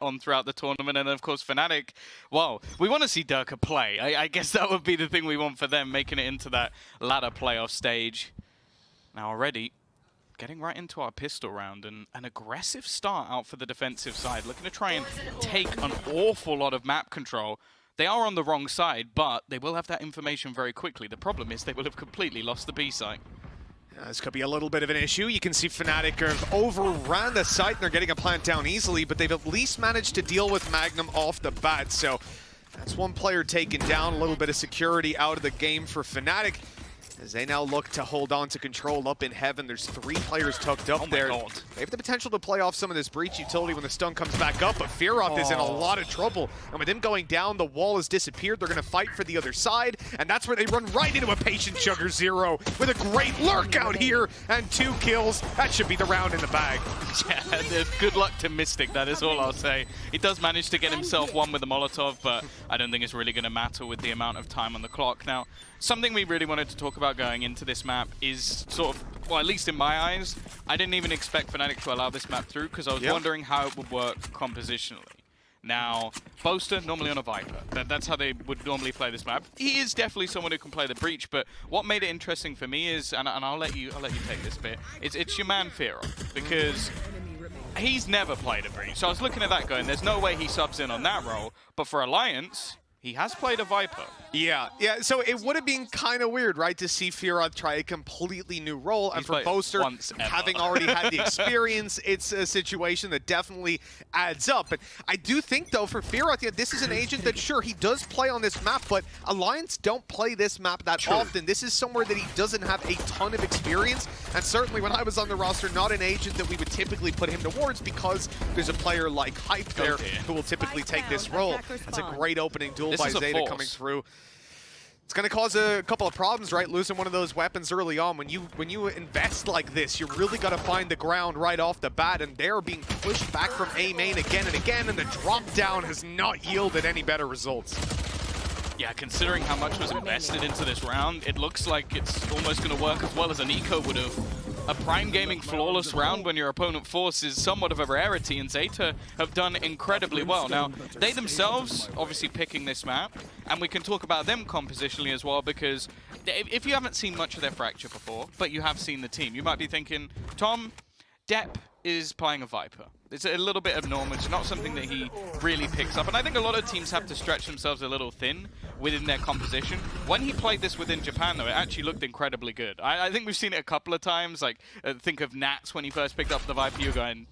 on throughout the tournament. And of course, Fnatic, well, we want to see Durka play. I guess that would be the thing we want for them, making it into that ladder playoff stage. Now already, getting right into our pistol round, and an aggressive start out for the defensive side, looking to try and take an awful lot of map control. They are on the wrong side, but they will have that information very quickly. The problem is they will have completely lost the B site. This could be a little bit of an issue. You can see Fnatic have overran the site and they're getting a plant down easily, but they've at least managed to deal with Magnum off the bat. So that's one player taken down, a little bit of security out of the game for Fnatic. As they now look to hold on to control up in heaven. There's 3 players tucked up there. God. They have the potential to play off some of this breach utility when the stun comes back up, but Fearoth is in a lot of trouble. And with him going down, the wall has disappeared. They're going to fight for the other side, and that's where they run right into a patient Sugar Zero with a great lurk out here and 2 kills. That should be the round in the bag. Yeah, good luck to Mystic, that is all I'll say. He does manage to get himself one with a Molotov, but I don't think it's really going to matter with the amount of time on the clock. Now, something we really wanted to talk about going into this map is sort of, well, at least in my eyes, I didn't even expect Fnatic to allow this map through because I was wondering how it would work compositionally. Now, Boaster, normally on a Viper. That's how they would normally play this map. He is definitely someone who can play the Breach, but what made it interesting for me is, and I'll let you take this bit, it's your man Fearoth, because he's never played a Breach. So I was looking at that going, there's no way he subs in on that role, but for Alliance, he has played a Viper. Yeah, so it would have been kind of weird, right, to see Fearoth try a completely new role. And for Boaster, having already had the experience, it's a situation that definitely adds up. But I do think, though, for Fearoth, yeah, this is an agent that, sure, he does play on this map, but Alliance don't play this map that often. This is somewhere that he doesn't have a ton of experience. And certainly when I was on the roster, not an agent that we would typically put him towards because there's a player like Hype there who will typically take this role. That's a great opening duel by Zeta coming through. It's going to cause a couple of problems, right? Losing one of those weapons early on. When you invest like this, you really got to find the ground right off the bat, and they're being pushed back from A main again and again, and the drop down has not yielded any better results. Yeah, considering how much was invested into this round, it looks like it's almost going to work as well as an Eco would have. A Prime Gaming flawless round when your opponent force is somewhat of a rarity, and Zeta have done incredibly well. Now, they themselves obviously picking this map, and we can talk about them compositionally as well, because if you haven't seen much of their Fracture before, but you have seen the team, you might be thinking, Tom, Depp is playing a Viper. It's a little bit abnormal. It's not something that he really picks up. And I think a lot of teams have to stretch themselves a little thin within their composition. When he played this within Japan, though, it actually looked incredibly good. I think we've seen it a couple of times. Like, think of Nats when he first picked up the Viper. You're going,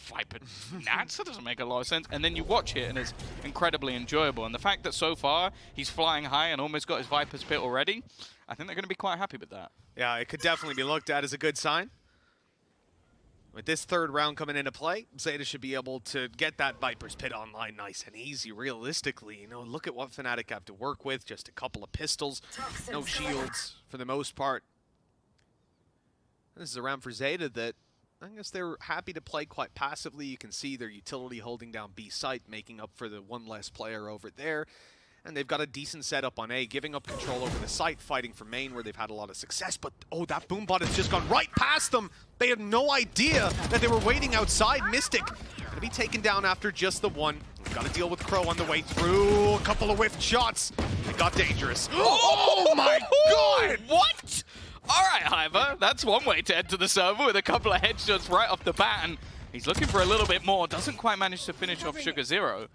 Viper Nats? That doesn't make a lot of sense. And then you watch it, and it's incredibly enjoyable. And the fact that so far he's flying high and almost got his Viper's pit already, I think they're going to be quite happy with that. Yeah, it could definitely be looked at as a good sign. With this third round coming into play, Zeta should be able to get that Viper's Pit online nice and easy. Realistically, you know, look at what Fnatic have to work with. Just a couple of pistols, no shields for the most part. This is a round for Zeta that I guess they're happy to play quite passively. You can see their utility holding down B site, making up for the one less player over there. And they've got a decent setup on A, giving up control over the site, fighting for main where they've had a lot of success. But, oh, that Boombot has just gone right past them. They had no idea that they were waiting outside. Mystic going to be taken down after just the one. Got to deal with Crow on the way through. A couple of whiffed shots. It got dangerous. Oh, my God! What? All right, Hyver. That's one way to enter the server with a couple of headshots right off the bat. And he's looking for a little bit more. Doesn't quite manage to finish off Sugar Zero.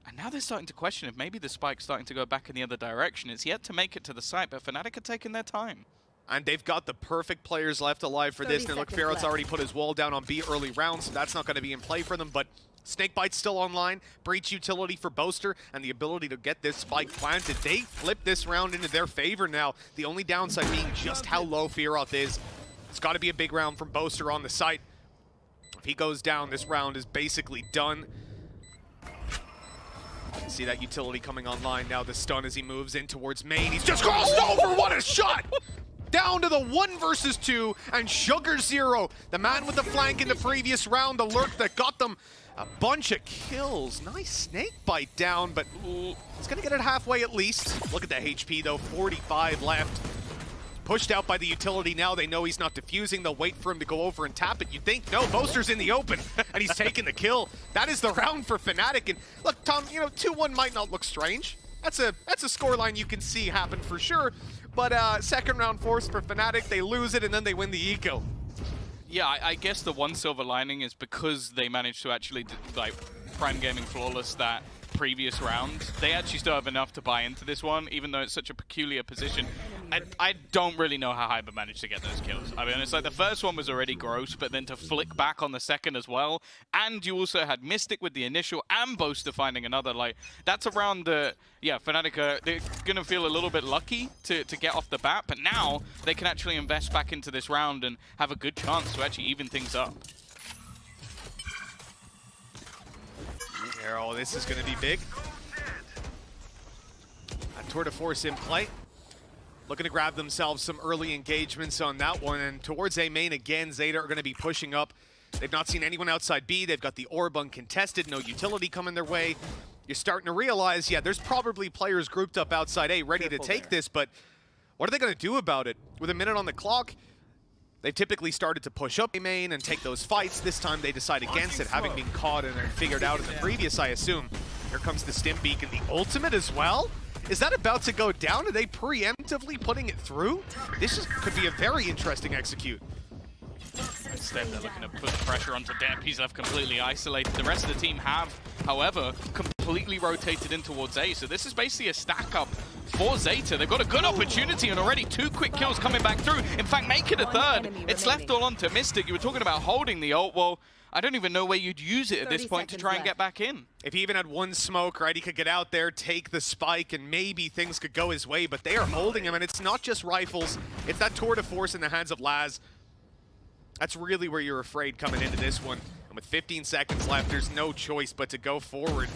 And now they're starting to question if maybe the spike's starting to go back in the other direction. It's yet to make it to the site, but Fnatic are taking their time. And they've got the perfect players left alive for this. And look, Fearoth's already put his wall down on B early rounds, so that's not going to be in play for them. But Snakebite's still online, Breach utility for Boaster, and the ability to get this spike planted. They flip this round into their favor now. The only downside being just how low Fearoth is. It's got to be a big round from Boaster on the site. If he goes down, this round is basically done. See that utility coming online now, the stun as he moves in towards main. He's just crossed over, what a shot! Down to the 1 versus 2, and Sugar Zero, the man with the flank in the previous round, the lurk that got them a bunch of kills. Nice snake bite down, but it's gonna get it halfway at least. Look at the HP though, 45 left. pushed out by the utility now. They know he's not defusing. They'll wait for him to go over and tap it. You'd think, no, Boaster's in the open, and he's taking the kill. That is the round for Fnatic. And look, Tom, you know, 2-1 might not look strange. That's a scoreline you can see happen for sure. But second round force for Fnatic, they lose it, and then they win the eco. Yeah, I guess the one silver lining is because they managed to actually, like, Prime Gaming flawless that previous round, they actually still have enough to buy into this one, even though it's such a peculiar position. I don't really know how Hyber managed to get those kills. I mean, it's like the first one was already gross, but then to flick back on the second as well, and you also had Mystic with the initial and Boaster finding another, like, that's around the, yeah, Fnatic, they're going to feel a little bit lucky to get off the bat, but now they can actually invest back into this round and have a good chance to actually even things up. Oh, this is going to be big. A tour de force in play. Looking to grab themselves some early engagements on that one. And towards A main again, Zeta are going to be pushing up. They've not seen anyone outside B. They've got the orb uncontested, no utility coming their way. You're starting to realize, yeah, there's probably players grouped up outside A ready to take this, but what are they going to do about it? With a minute on the clock, they've typically started to push up A main and take those fights. This time they decide against it, having been caught and figured out in the previous, I assume. Here comes the stim beacon, the ultimate as well. Is that about to go down? Are they preemptively putting it through? This could be a very interesting execute. Instead, they're looking to put the pressure onto Depp. He's left completely isolated. The rest of the team have, however, completely rotated in towards A. So this is basically a stack up for Zeta. They've got a good opportunity and already 2 quick kills coming back through. In fact, make it a third. It's left all onto Mystic. You were talking about holding the ult. Well, I don't even know where you'd use it at this point to try and get back in. If he even had one smoke, right, he could get out there, take the spike, and maybe things could go his way, but they are holding him, and it's not just rifles. It's that tour de force in the hands of Laz. That's really where you're afraid coming into this one. And with 15 seconds left, there's no choice but to go forward.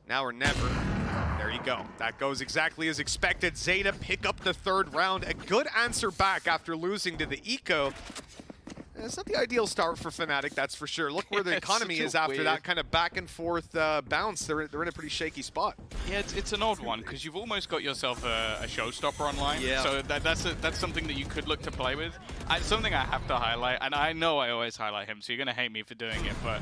Now or never. There you go. That goes exactly as expected. Zeta pick up the third round. A good answer back after losing to the eco. It's not the ideal start for Fnatic, that's for sure. Look where the economy is after that kind of back and forth bounce. They're in a pretty shaky spot. Yeah, it's an odd one because you've almost got yourself a showstopper online. Yeah. So that's something that you could look to play with. Something I have to highlight, and I know I always highlight him, so you're going to hate me for doing it, but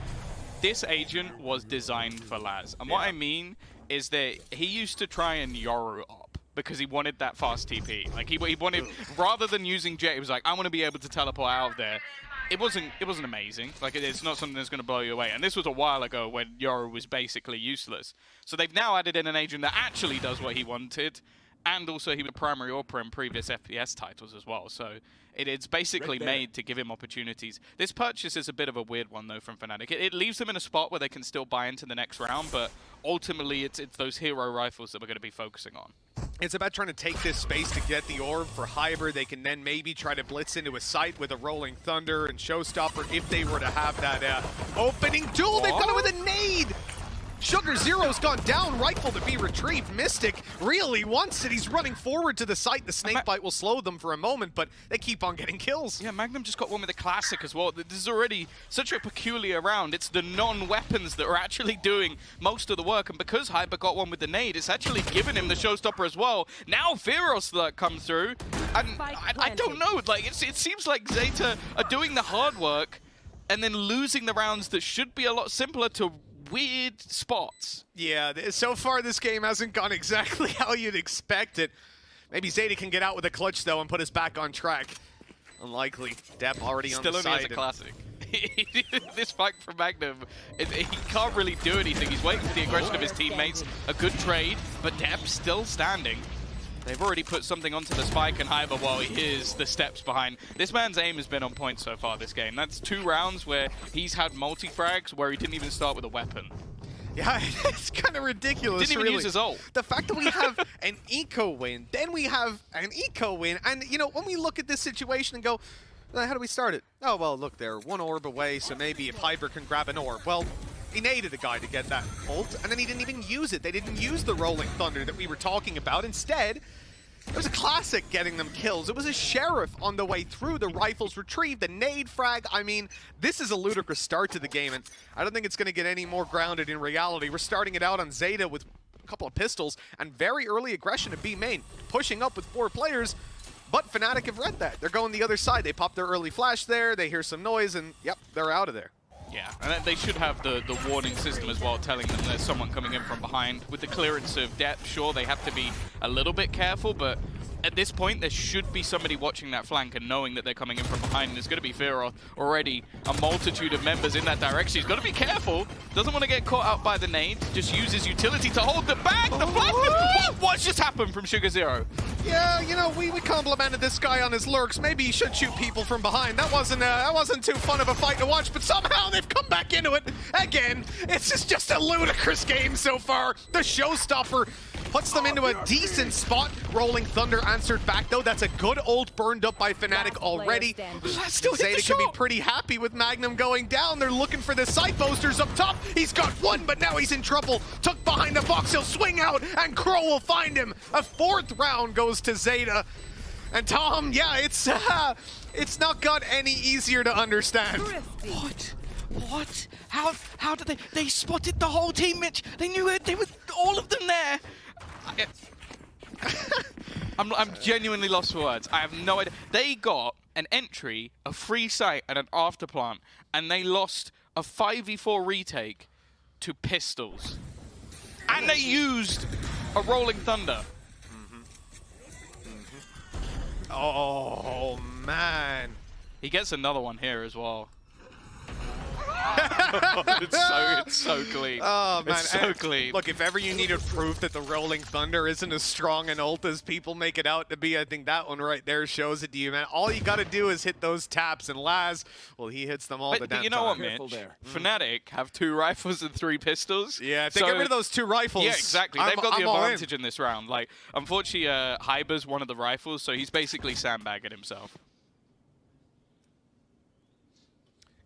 this agent was designed for Laz. And what I mean is that he used to try and Yoru up because he wanted that fast TP. Like he wanted, rather than using Jet, he was like, I want to be able to teleport out of there. It wasn't amazing. Like it's not something that's going to blow you away. And this was a while ago when Yoru was basically useless. So they've now added in an agent that actually does what he wanted, and also he was primary AWPer in previous FPS titles as well. So it's basically made to give him opportunities. This purchase is a bit of a weird one though from Fnatic. It leaves them in a spot where they can still buy into the next round, but ultimately it's those hero rifles that we're going to be focusing on. It's about trying to take this space to get the orb for Hyber. They can then maybe try to blitz into a site with a Rolling Thunder and Showstopper if they were to have that opening duel. They've got it with a nade! Sugar Zero's gone down, rifle to be retrieved. Mystic really wants it. He's running forward to the site. The snake bite will slow them for a moment, but they keep on getting kills. Yeah, Magnum just got one with a classic as well. This is already such a peculiar round. It's the non-weapons that are actually doing most of the work, and because Hyper got one with the nade, it's actually given him the showstopper as well. Now Feros comes through, and I don't know. Like it seems like Zeta are doing the hard work and then losing the rounds that should be a lot simpler to weird spots. Yeah, so far this game hasn't gone exactly how you'd expect it. Maybe Zeta can get out with a clutch, though, and put us back on track. Unlikely. Depp already on the side. Still only has a classic. This fight from Magnum, he can't really do anything. He's waiting for the aggression of his teammates. A good trade, but Depp still standing. They've already put something onto the spike, and Hyber, while he hears the steps behind. This man's aim has been on point so far this game. That's 2 rounds where he's had multi-frags where he didn't even start with a weapon. Yeah, it's kind of ridiculous, Didn't even use his ult. The fact that we have an eco win, then we have an eco win, and, you know, when we look at this situation and go, how do we start it? Oh, well, look, they're 1 orb away, so maybe if Hyber can grab an orb. Well, he naded a guy to get that ult, and then he didn't even use it. They didn't use the Rolling Thunder that we were talking about. Instead, it was a classic getting them kills. It was a Sheriff on the way through. The rifles retrieved, the nade frag. I mean, this is a ludicrous start to the game, and I don't think it's going to get any more grounded in reality. We're starting it out on Zeta with a couple of pistols and very early aggression to B main, pushing up with 4 players. But Fnatic have read that. They're going the other side. They pop their early flash there, they hear some noise, and yep, they're out of there. Yeah, and they should have the warning system as well, telling them there's someone coming in from behind. With the clearance of depth, sure, they have to be a little bit careful, but at this point, there should be somebody watching that flank and knowing that they're coming in from behind. And there's going to be Fearoth already, a multitude of members in that direction. He's got to be careful. Doesn't want to get caught out by the nade. Just uses utility to hold the back. The flash. What's just happened from Sugar Zero? Yeah, you know, we complimented this guy on his lurks. Maybe he should shoot people from behind. That wasn't too fun of a fight to watch, but somehow they've come back into it again. It's just a ludicrous game so far. The showstopper puts them into a decent spot. Rolling Thunder answered back, though. That's a good ult burned up by Fnatic already. Zeta can be pretty happy with Magnum going down. They're looking for the side boasters up top. He's got one, but now he's in trouble. Tucked behind the box, he'll swing out, and Crow will find him. A fourth round goes to Zeta. And Tom, yeah, it's not got any easier to understand. What? How did they spotted the whole team, Mitch? They knew it. They were all of them there. I'm genuinely lost for words. I have no idea. They got an entry, a free site, and an afterplant, and they lost a 5v4 retake to Pistols. And they used a Rolling Thunder. Oh, man. He gets another one here as well. It's so clean. Oh, man. It's so clean. Look, if ever you needed proof that the Rolling Thunder isn't as strong an ult as people make it out to be, I think that one right there shows it to you, man. All you got to do is hit those taps, and Laz, well, he hits them all the damn time. But you know what, Mitch? Fnatic have 2 rifles and 3 pistols. Yeah, if they get rid of those 2 rifles. Yeah, exactly. They've got the advantage in this round. Like, unfortunately, Hyber's one of the rifles, so he's basically sandbagging himself.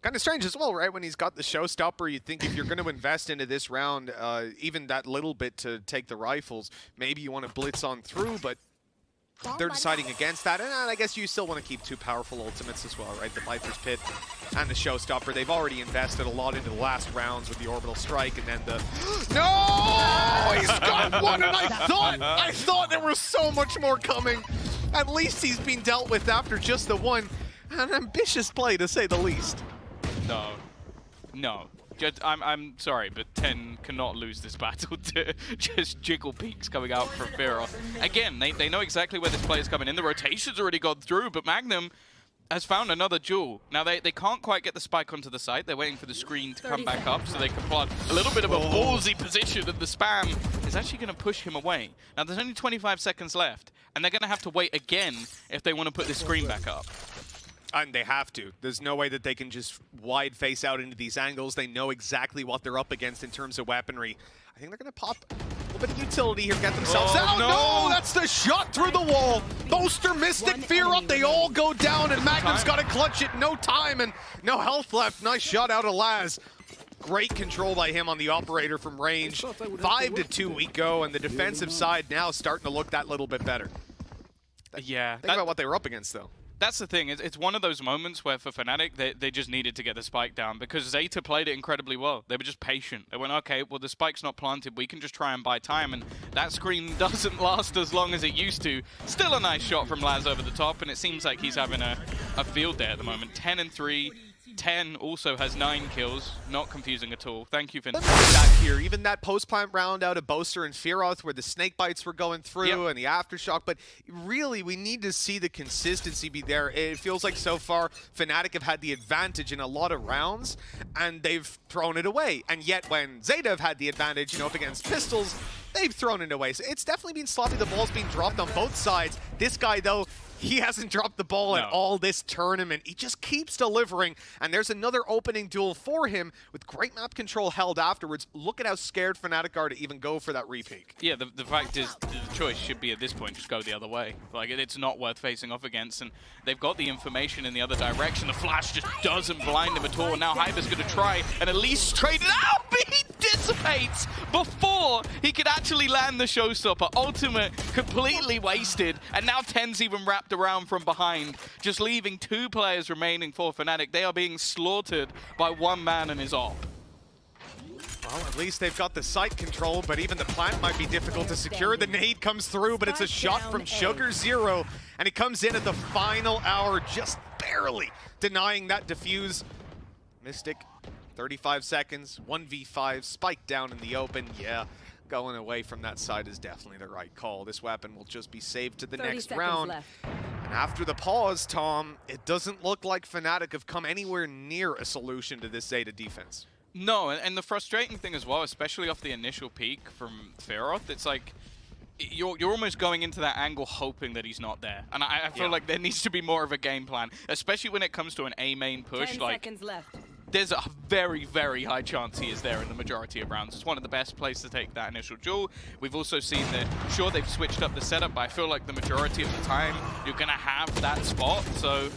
Kind of strange as well, right? When he's got the showstopper, you'd think if you're going to invest into this round, even that little bit to take the rifles, maybe you want to blitz on through, but they're deciding against that. And I guess you still want to keep 2 powerful ultimates as well, right? The Viper's Pit and the showstopper. They've already invested a lot into the last rounds with the orbital strike, and then the... No! He's got one, and I thought there was so much more coming. At least he's been dealt with after just the one. An ambitious play, to say the least. No. I'm sorry, but 10 cannot lose this battle to just jiggle peaks coming out from Fearoth. Again, they know exactly where this play is coming in. The rotation's already gone through, but Magnum has found another jewel. Now, they can't quite get the spike onto the site. They're waiting for the screen to come back up so they can plot a little bit of a ballsy position, and the spam is actually going to push him away. Now, there's only 25 seconds left, and they're going to have to wait again if they want to put this screen back up. And they have to. There's no way that they can just wide face out into these angles. They know exactly what they're up against in terms of weaponry. I think they're going to pop a little bit of utility here, get themselves out. No, that's the shot through the wall. Boaster, Mystic, Fear Up, they all go down, and Magnum's got to clutch it. No time and no health left. Nice shot out of Laz. Great control by him on the operator from range. 5-2 we go, and the defensive side now starting to look that little bit better. Yeah. Think about what they were up against, though. That's the thing. It's one of those moments where for Fnatic, they just needed to get the spike down because Zeta played it incredibly well. They were just patient. They went, okay, well, the spike's not planted. We can just try and buy time, and that screen doesn't last as long as it used to. Still a nice shot from Laz over the top, and it seems like he's having a field day at the moment. 10-3. 10 also has 9 kills. Not confusing at all. Thank you, Finn. That here, even that post-plant round out of Boaster and Fearoth where the snake bites were going through and the aftershock, but really we need to see the consistency be there. It feels like so far Fnatic have had the advantage in a lot of rounds and they've thrown it away. And yet when Zeta have had the advantage, you know, up against Pistols, they've thrown it away. So it's definitely been sloppy. The ball's being dropped on both sides. This guy, though, he hasn't dropped the ball at all this tournament. He just keeps delivering, and there's another opening duel for him with great map control held afterwards. Look at how scared Fnatic are to even go for that repeat. Yeah, the fact is the choice should be at this point just go the other way. Like, it's not worth facing off against, and they've got the information in the other direction. The flash just doesn't blind him at all. Now Hyber's going to try and at least trade it out, but he dissipates before he could actually land the showstopper. Ultimate completely wasted, and now 10's even wrapped around from behind, just leaving 2 players remaining for Fnatic. They are being slaughtered by one man and his op. Well, at least they've got the site control, but even the plant might be difficult to secure. The nade comes through, but it's a shot from Sugar0, and he comes in at the final hour, just barely denying that defuse. Mystic, 35 seconds, 1v5, spike down in the open. Yeah, going away from that side is definitely the right call. This weapon will just be saved to the next round. Left. And after the pause, Tom, it doesn't look like Fnatic have come anywhere near a solution to this Zeta defense. No, and the frustrating thing as well, especially off the initial peak from Feroth, it's like you're almost going into that angle hoping that he's not there. And I feel like there needs to be more of a game plan, especially when it comes to an A main push. 10 like, seconds left. There's a very, very high chance he is there in the majority of rounds. It's one of the best places to take that initial duel. We've also seen that, sure, they've switched up the setup, but I feel like the majority of the time, you're going to have that spot. So,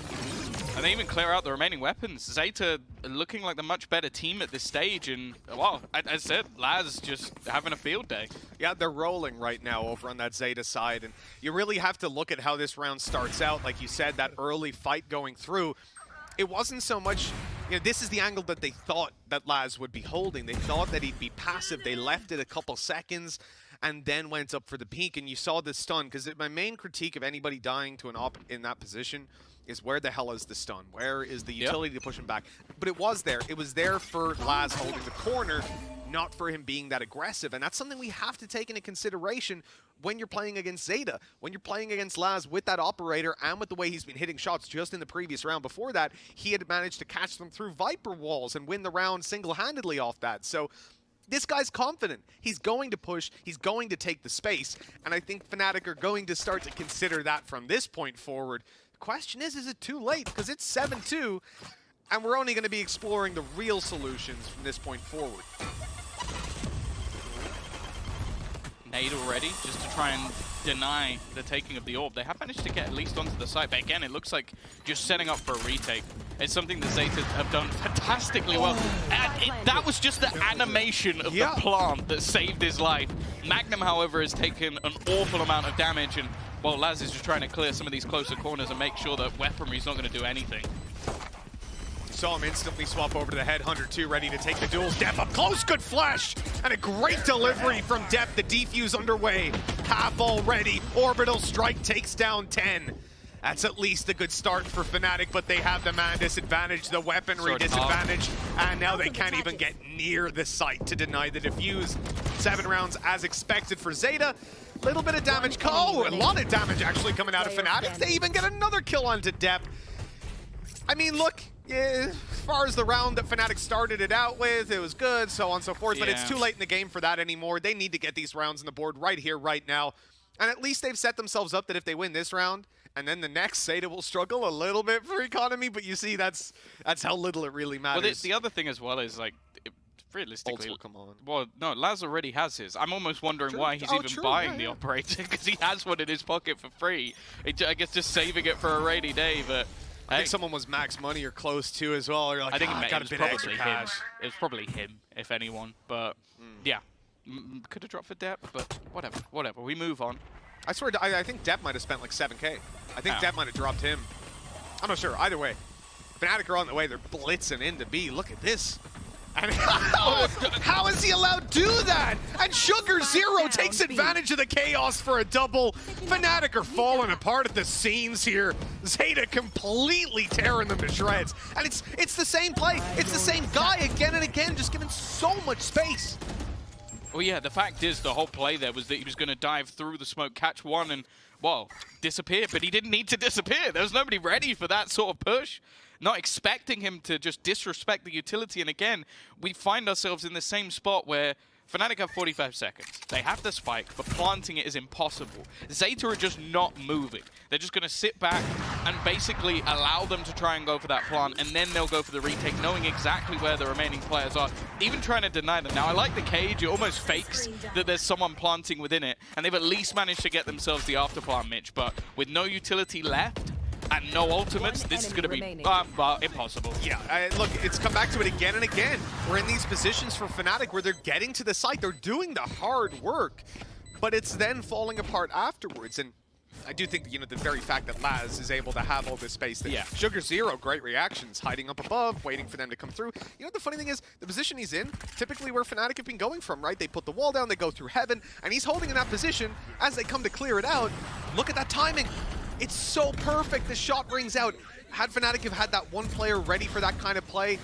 and they even clear out the remaining weapons. Zeta looking like the much better team at this stage. And, well, as I said, Laz just having a field day. Yeah, they're rolling right now over on that Zeta side. And you really have to look at how this round starts out. Like you said, that early fight going through. It wasn't so much, you know, this is the angle that they thought that Laz would be holding. They thought that he'd be passive. They left it a couple seconds and then went up for the peak. And you saw the stun, because my main critique of anybody dying to an op in that position is where the hell is the stun? Where is the utility to push him back? But it was there. It was there for Laz holding the corner, not for him being that aggressive. And that's something we have to take into consideration when you're playing against Zeta. When you're playing against Laz with that operator and with the way he's been hitting shots just in the previous round before that, he had managed to catch them through Viper walls and win the round single-handedly off that. So this guy's confident. He's going to push. He's going to take the space. And I think Fnatic are going to start to consider that from this point forward. The question is it too late? Because it's 7-2, and we're only going to be exploring the real solutions from this point forward. Nade already, just to try and deny the taking of the orb. They have managed to get at least onto the site, but again, it looks like just setting up for a retake. It's something that Zeta have done fantastically well. And that was just the animation of the plant that saved his life. Magnum, however, has taken an awful amount of damage, and, well, Laz is just trying to clear some of these closer corners and make sure that weaponry's not going to do anything. Saw him instantly swap over to the Headhunter too, ready to take the duel. Depp up close, good flash! And a great delivery from Depp. The defuse underway. Half already. Orbital strike takes down 10. That's at least a good start for Fnatic, but they have the man disadvantage, the weaponry disadvantage, and now they can't even get near the site to deny the defuse. 7 rounds as expected for Zeta. Little bit of damage. Oh, a lot of damage actually coming out of Fnatic. They even get another kill onto Depp. I mean, look, yeah, as far as the round that Fnatic started it out with, it was good, so on and so forth, but it's too late in the game for that anymore. They need to get these rounds on the board right here, right now. And at least they've set themselves up that if they win this round, and then the next, Zeta will struggle a little bit for economy, but you see, that's how little it really matters. Well, the other thing as well is, like, realistically, come on. Well, no, Laz already has his. I'm almost wondering why he's even buying the operator, because he has one in his pocket for free. I guess just saving it for a rainy day, but I think someone was max money or close to as well. You're like, I think it got a bit extra cash. It was probably him, if anyone. But yeah, could have dropped for Depp, but whatever. We move on. I swear, I think Depp might have spent like 7K. I think Depp might have dropped him. I'm not sure. Either way, Fnatic are on the way. They're blitzing into B. Look at this. And how is he allowed to do that? And Sugar0 takes advantage of the chaos for a double. Fnatic are falling apart at the seams here. Zeta completely tearing them to shreds. And it's the same play. It's the same guy again and again, just given so much space. Well, yeah, the fact is the whole play there was that he was going to dive through the smoke, catch one, and, well, disappear. But he didn't need to disappear. There was nobody ready for that sort of push. Not expecting him to just disrespect the utility. And again, we find ourselves in the same spot where Fnatic have 45 seconds. They have the spike, but planting it is impossible. Zeta are just not moving. They're just going to sit back and basically allow them to try and go for that plant, and then they'll go for the retake, knowing exactly where the remaining players are, even trying to deny them. Now, I like the cage. It almost fakes that there's someone planting within it, and they've at least managed to get themselves the after plant, Mitch. But with no utility left, and no ultimates, this is going to be impossible. Yeah, look, it's come back to it again and again. We're in these positions for Fnatic where they're getting to the site. They're doing the hard work, but it's then falling apart afterwards. And I do think, you know, the very fact that Laz is able to have all this space. That Yeah. Sugar Zero, great reactions, hiding up above, waiting for them to come through. You know, the funny thing is, the position he's in, typically where Fnatic have been going from, right? They put the wall down, they go through heaven, and he's holding in that position as they come to clear it out. Look at that timing. It's so perfect. The shot rings out. Had Fnatic have had that one player ready for that kind of play,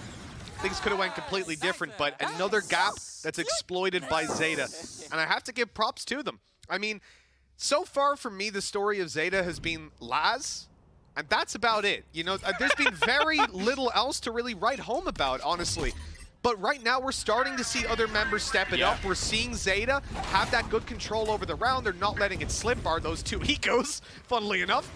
things could have went completely different, but another gap that's exploited by Zeta. And I have to give props to them. I mean, so far for me, the story of Zeta has been Laz, and that's about it. You know, there's been very little else to really write home about, honestly. But right now, we're starting to see other members step it up. We're seeing Zeta have that good control over the round. They're not letting it slip, bar those two ecos, funnily enough.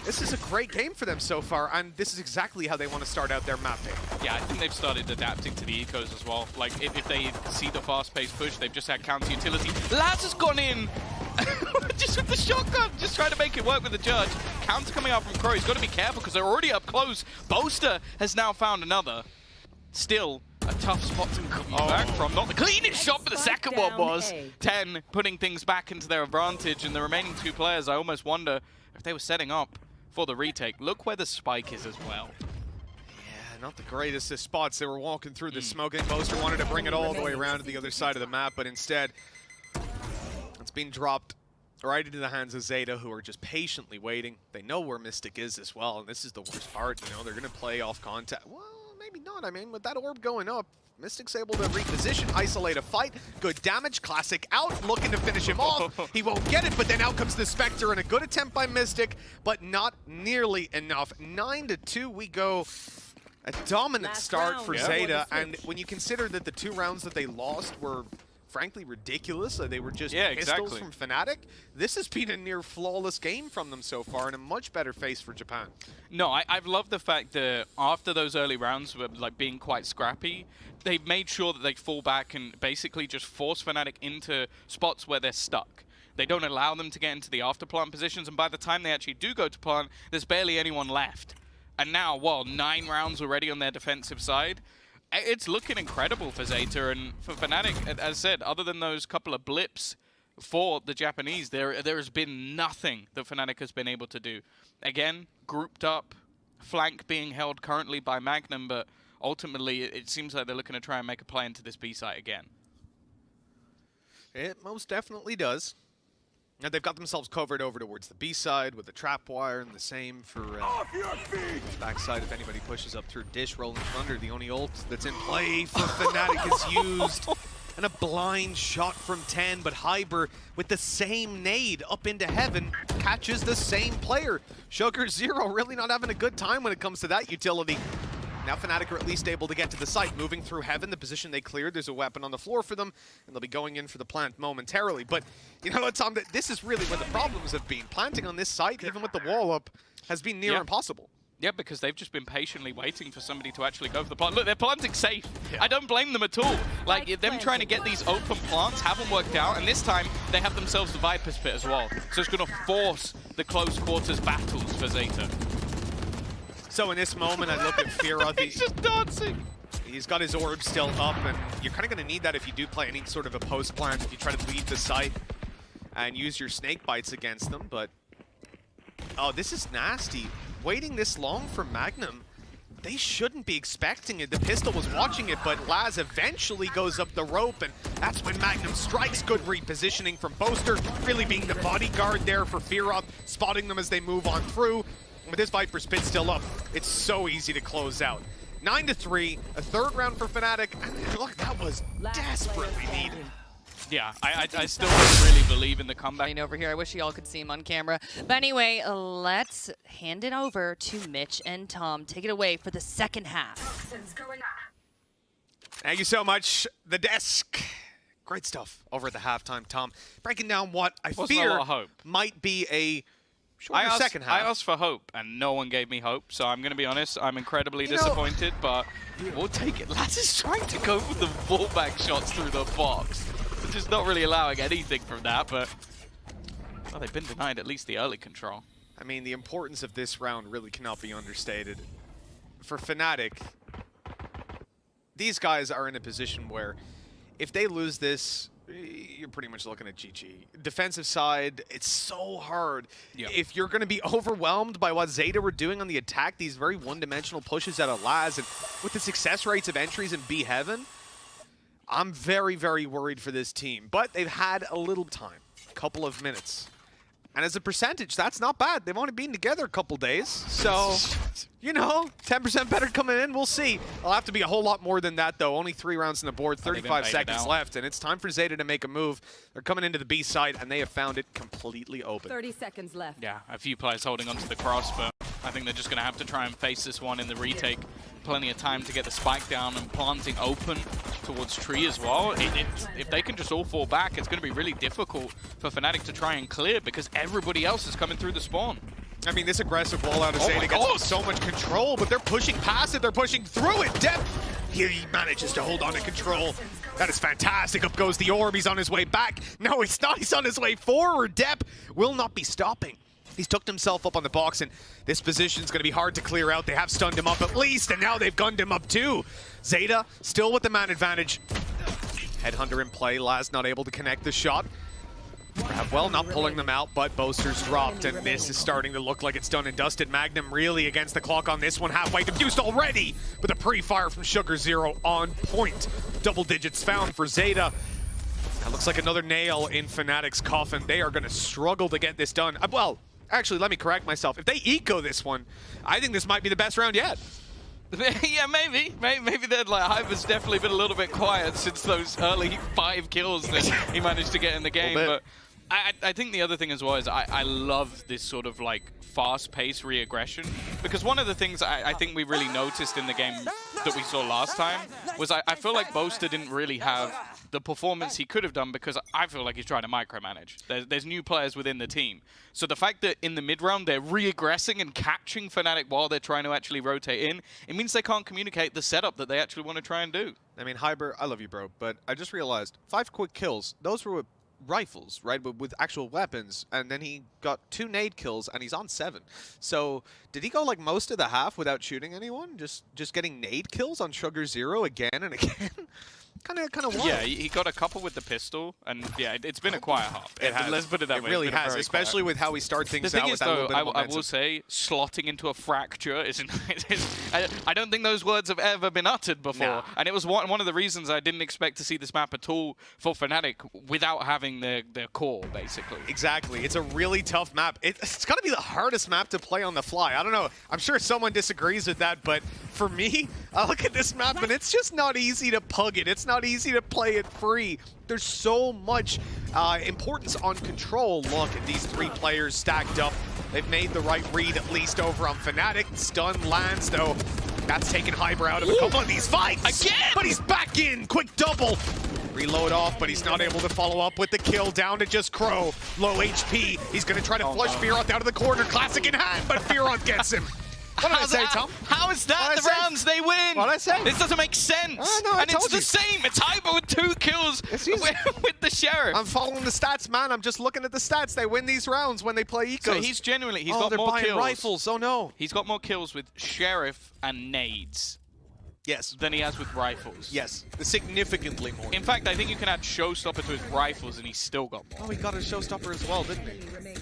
This is a great game for them so far, and this is exactly how they want to start out their mapping. Yeah, I think they've started adapting to the ecos as well. Like, if they see the fast-paced push, they've just had counter utility. Laz has gone in just with the shotgun, just trying to make it work with the judge. Counter coming out from Crow. He's got to be careful because they're already up close. Boaster has now found another. Still a tough spot to come back from. Not the cleanest shot, but the second one was. 10 putting things back into their advantage, and the remaining two players, I almost wonder if they were setting up for the retake. Look where the spike is as well. Yeah, not the greatest of spots. They were walking through the smoke, and Boaster wanted to bring it all the way around to the other side of the map, but instead, it's being dropped right into the hands of Zeta, who are just patiently waiting. They know where Mystic is as well, and this is the worst part. You know, they're going to play off contact. Well, maybe not. I mean, with that orb going up, Mystic's able to reposition, isolate a fight. Good damage, classic out, looking to finish him off. He won't get it, but then out comes the Spectre, and a good attempt by Mystic, but not nearly enough. 9-2, we go. A dominant start for Zeta, and when you consider that the 2 rounds that they lost were frankly ridiculous, they were just pistols from Fnatic, this has been a near flawless game from them so far, and a much better face for Japan. No, I've loved the fact that after those early rounds were like being quite scrappy, they've made sure that they fall back and basically just force Fnatic into spots where they're stuck. They don't allow them to get into the after plant positions, and by the time they actually do go to plant, there's barely anyone left. And now, well, 9 rounds already on their defensive side. It's looking incredible for Zeta, and for Fnatic, as I said, other than those couple of blips for the Japanese, there has been nothing that Fnatic has been able to do. Again, grouped up, flank being held currently by Magnum, but ultimately it seems like they're looking to try and make a play into this B site again. It most definitely does. Now they've got themselves covered over towards the B side with the trap wire, and the same for backside if anybody pushes up through Dish. Rolling Thunder, the only ult that's in play for Fnatic is used. And a blind shot from 10, but Hyber with the same nade up into heaven catches the same player. Sugar Zero really not having a good time when it comes to that utility. Now Fnatic are at least able to get to the site, moving through heaven, the position they cleared. There's a weapon on the floor for them, and they'll be going in for the plant momentarily. But you know what, Tom, this is really where the problems have been. Planting on this site, even with the wall up, has been near impossible. Yeah, because they've just been patiently waiting for somebody to actually go for the plant. Look, they're planting safe. Yeah. I don't blame them at all. Like, them trying to get these open plants haven't worked out, and this time they have themselves the Viper's Pit as well. So it's going to force the close quarters battles for Zeta. So in this moment, I look at Fira. He's just dancing. He's got his orb still up, and you're kind of going to need that if you do play any sort of a post plant, if you try to leave the site and use your snake bites against them. But, oh, this is nasty. Waiting this long for Magnum, they shouldn't be expecting it. The pistol was watching it, but Laz eventually goes up the rope, and that's when Magnum strikes. Good repositioning from Boaster, really being the bodyguard there for Fira, spotting them as they move on through. With this Viper's Pit still up, it's so easy to close out. 9-3, a 3rd round for Fnatic, and look, that was desperately needed. Yeah, I still don't really believe in the comeback. Over here, I wish y'all could see him on camera. But anyway, let's hand it over to Mitch and Tom. Take it away for the second half. Thank you so much, The Desk. Great stuff over at the halftime, Tom. Breaking down what I fear might be a second half. I asked for hope, and no one gave me hope, so I'm going to be honest, I'm incredibly disappointed, but we'll take it. Laz is trying to go for the fallback shots through the box, which is not really allowing anything from that, but well, they've been denied at least the early control. I mean, the importance of this round really cannot be understated. For Fnatic, these guys are in a position where if they lose this, you're pretty much looking at GG. Defensive side, it's so hard. Yep. If you're going to be overwhelmed by what Zeta were doing on the attack, these very one-dimensional pushes at Alaz, and with the success rates of entries in B Heaven, I'm very, very worried for this team. But they've had a little time, a couple of minutes. And as a percentage, that's not bad. They've only been together a couple days. So, you know, 10% better coming in. We'll see. It'll have to be a whole lot more than that, though. Only 3 rounds on the board, 35 seconds left. And it's time for Zeta to make a move. They're coming into the B side, and they have found it completely open. 30 seconds left. Yeah, a few players holding onto the cross, but I think they're just going to have to try and face this one in the retake. Plenty of time to get the spike down and planting open towards tree as well. If they can just all fall back, it's going to be really difficult for Fnatic to try and clear because everybody else is coming through the spawn. I mean, this aggressive wall out of Zeta gets so much control, but they're pushing past it, they're pushing through it. Depp, he manages to hold on to control. That is fantastic. Up goes the orb, he's on his way back. No, he's not, he's on his way forward. Depp will not be stopping. He's tucked himself up on the box, and this position is going to be hard to clear out. They have stunned him up at least, and now they've gunned him up too. Zeta still with the man advantage. Headhunter in play, Laz not able to connect the shot. Well, not pulling them out, but Boaster's dropped, and this is starting to look like it's done and dusted. Magnum really against the clock on this one, halfway defused already, but the pre-fire from Sugar Zero on point. Double digits found for Zeta. That looks like another nail in Fnatic's coffin. They are going to struggle to get this done. Well, actually, let me correct myself. If they eco this one, I think this might be the best round yet. Yeah, maybe that Hyver's definitely been a little bit quiet since those early 5 kills that he managed to get in the game. But I think the other thing as well is I love this sort of like fast-paced re-aggression, because one of the things I think we really noticed in the game that we saw last time was I feel like Boaster didn't really have the performance he could have done, because I feel like he's trying to micromanage. There's new players within the team. So the fact that in the mid-round they're re-aggressing and catching Fnatic while they're trying to actually rotate in, it means they can't communicate the setup that they actually want to try and do. I mean, Hyber, I love you, bro, but I just realized 5 quick kills, those were with rifles, right, with actual weapons, and then he got 2 nade kills and he's on 7. So did he go like most of the half without shooting anyone, just getting nade kills on Sugar Zero again and again? kind of wild. Yeah, he got a couple with the pistol, and yeah, it's been a quiet half. It has. Let's put it that way. It really has, especially with how we start things out with that little bit of momentum. I will say, slotting into a fracture isn't. I don't think those words have ever been uttered before, nah. And it was one of the reasons I didn't expect to see this map at all for Fnatic without having their core, basically. Exactly. It's a really tough map. It's got to be the hardest map to play on the fly. I don't know. I'm sure someone disagrees with that, but for me, I look at this map and it's just not easy to pug it. It's not easy to play it free. There's so much importance on control. Look at these 3 players stacked up. They've made the right read, at least over on Fnatic. Stun lands, though. That's taken Hyber out of a couple of these fights. Again! But he's back in. Quick double. Reload off, but he's not able to follow up with the kill. Down to just Crow. Low HP. He's going to try to flush Fearoth out of the corner. Classic in hand, but Fearoth gets him. What did I say, Tom? How is that the rounds they win? What did I say? This doesn't make sense. No, and it's the same. It's Hyber with 2 kills with the Sheriff. I'm following the stats, man. I'm just looking at the stats. They win these rounds when they play ecos. So he's genuinely, he's got more kills. Rifles. Oh, no. He's got more kills with Sheriff and nades. Yes. Than he has with rifles. Yes. Significantly more. In fact, I think you can add Showstopper to his rifles and he's still got more. Oh, he got a Showstopper as well, didn't he?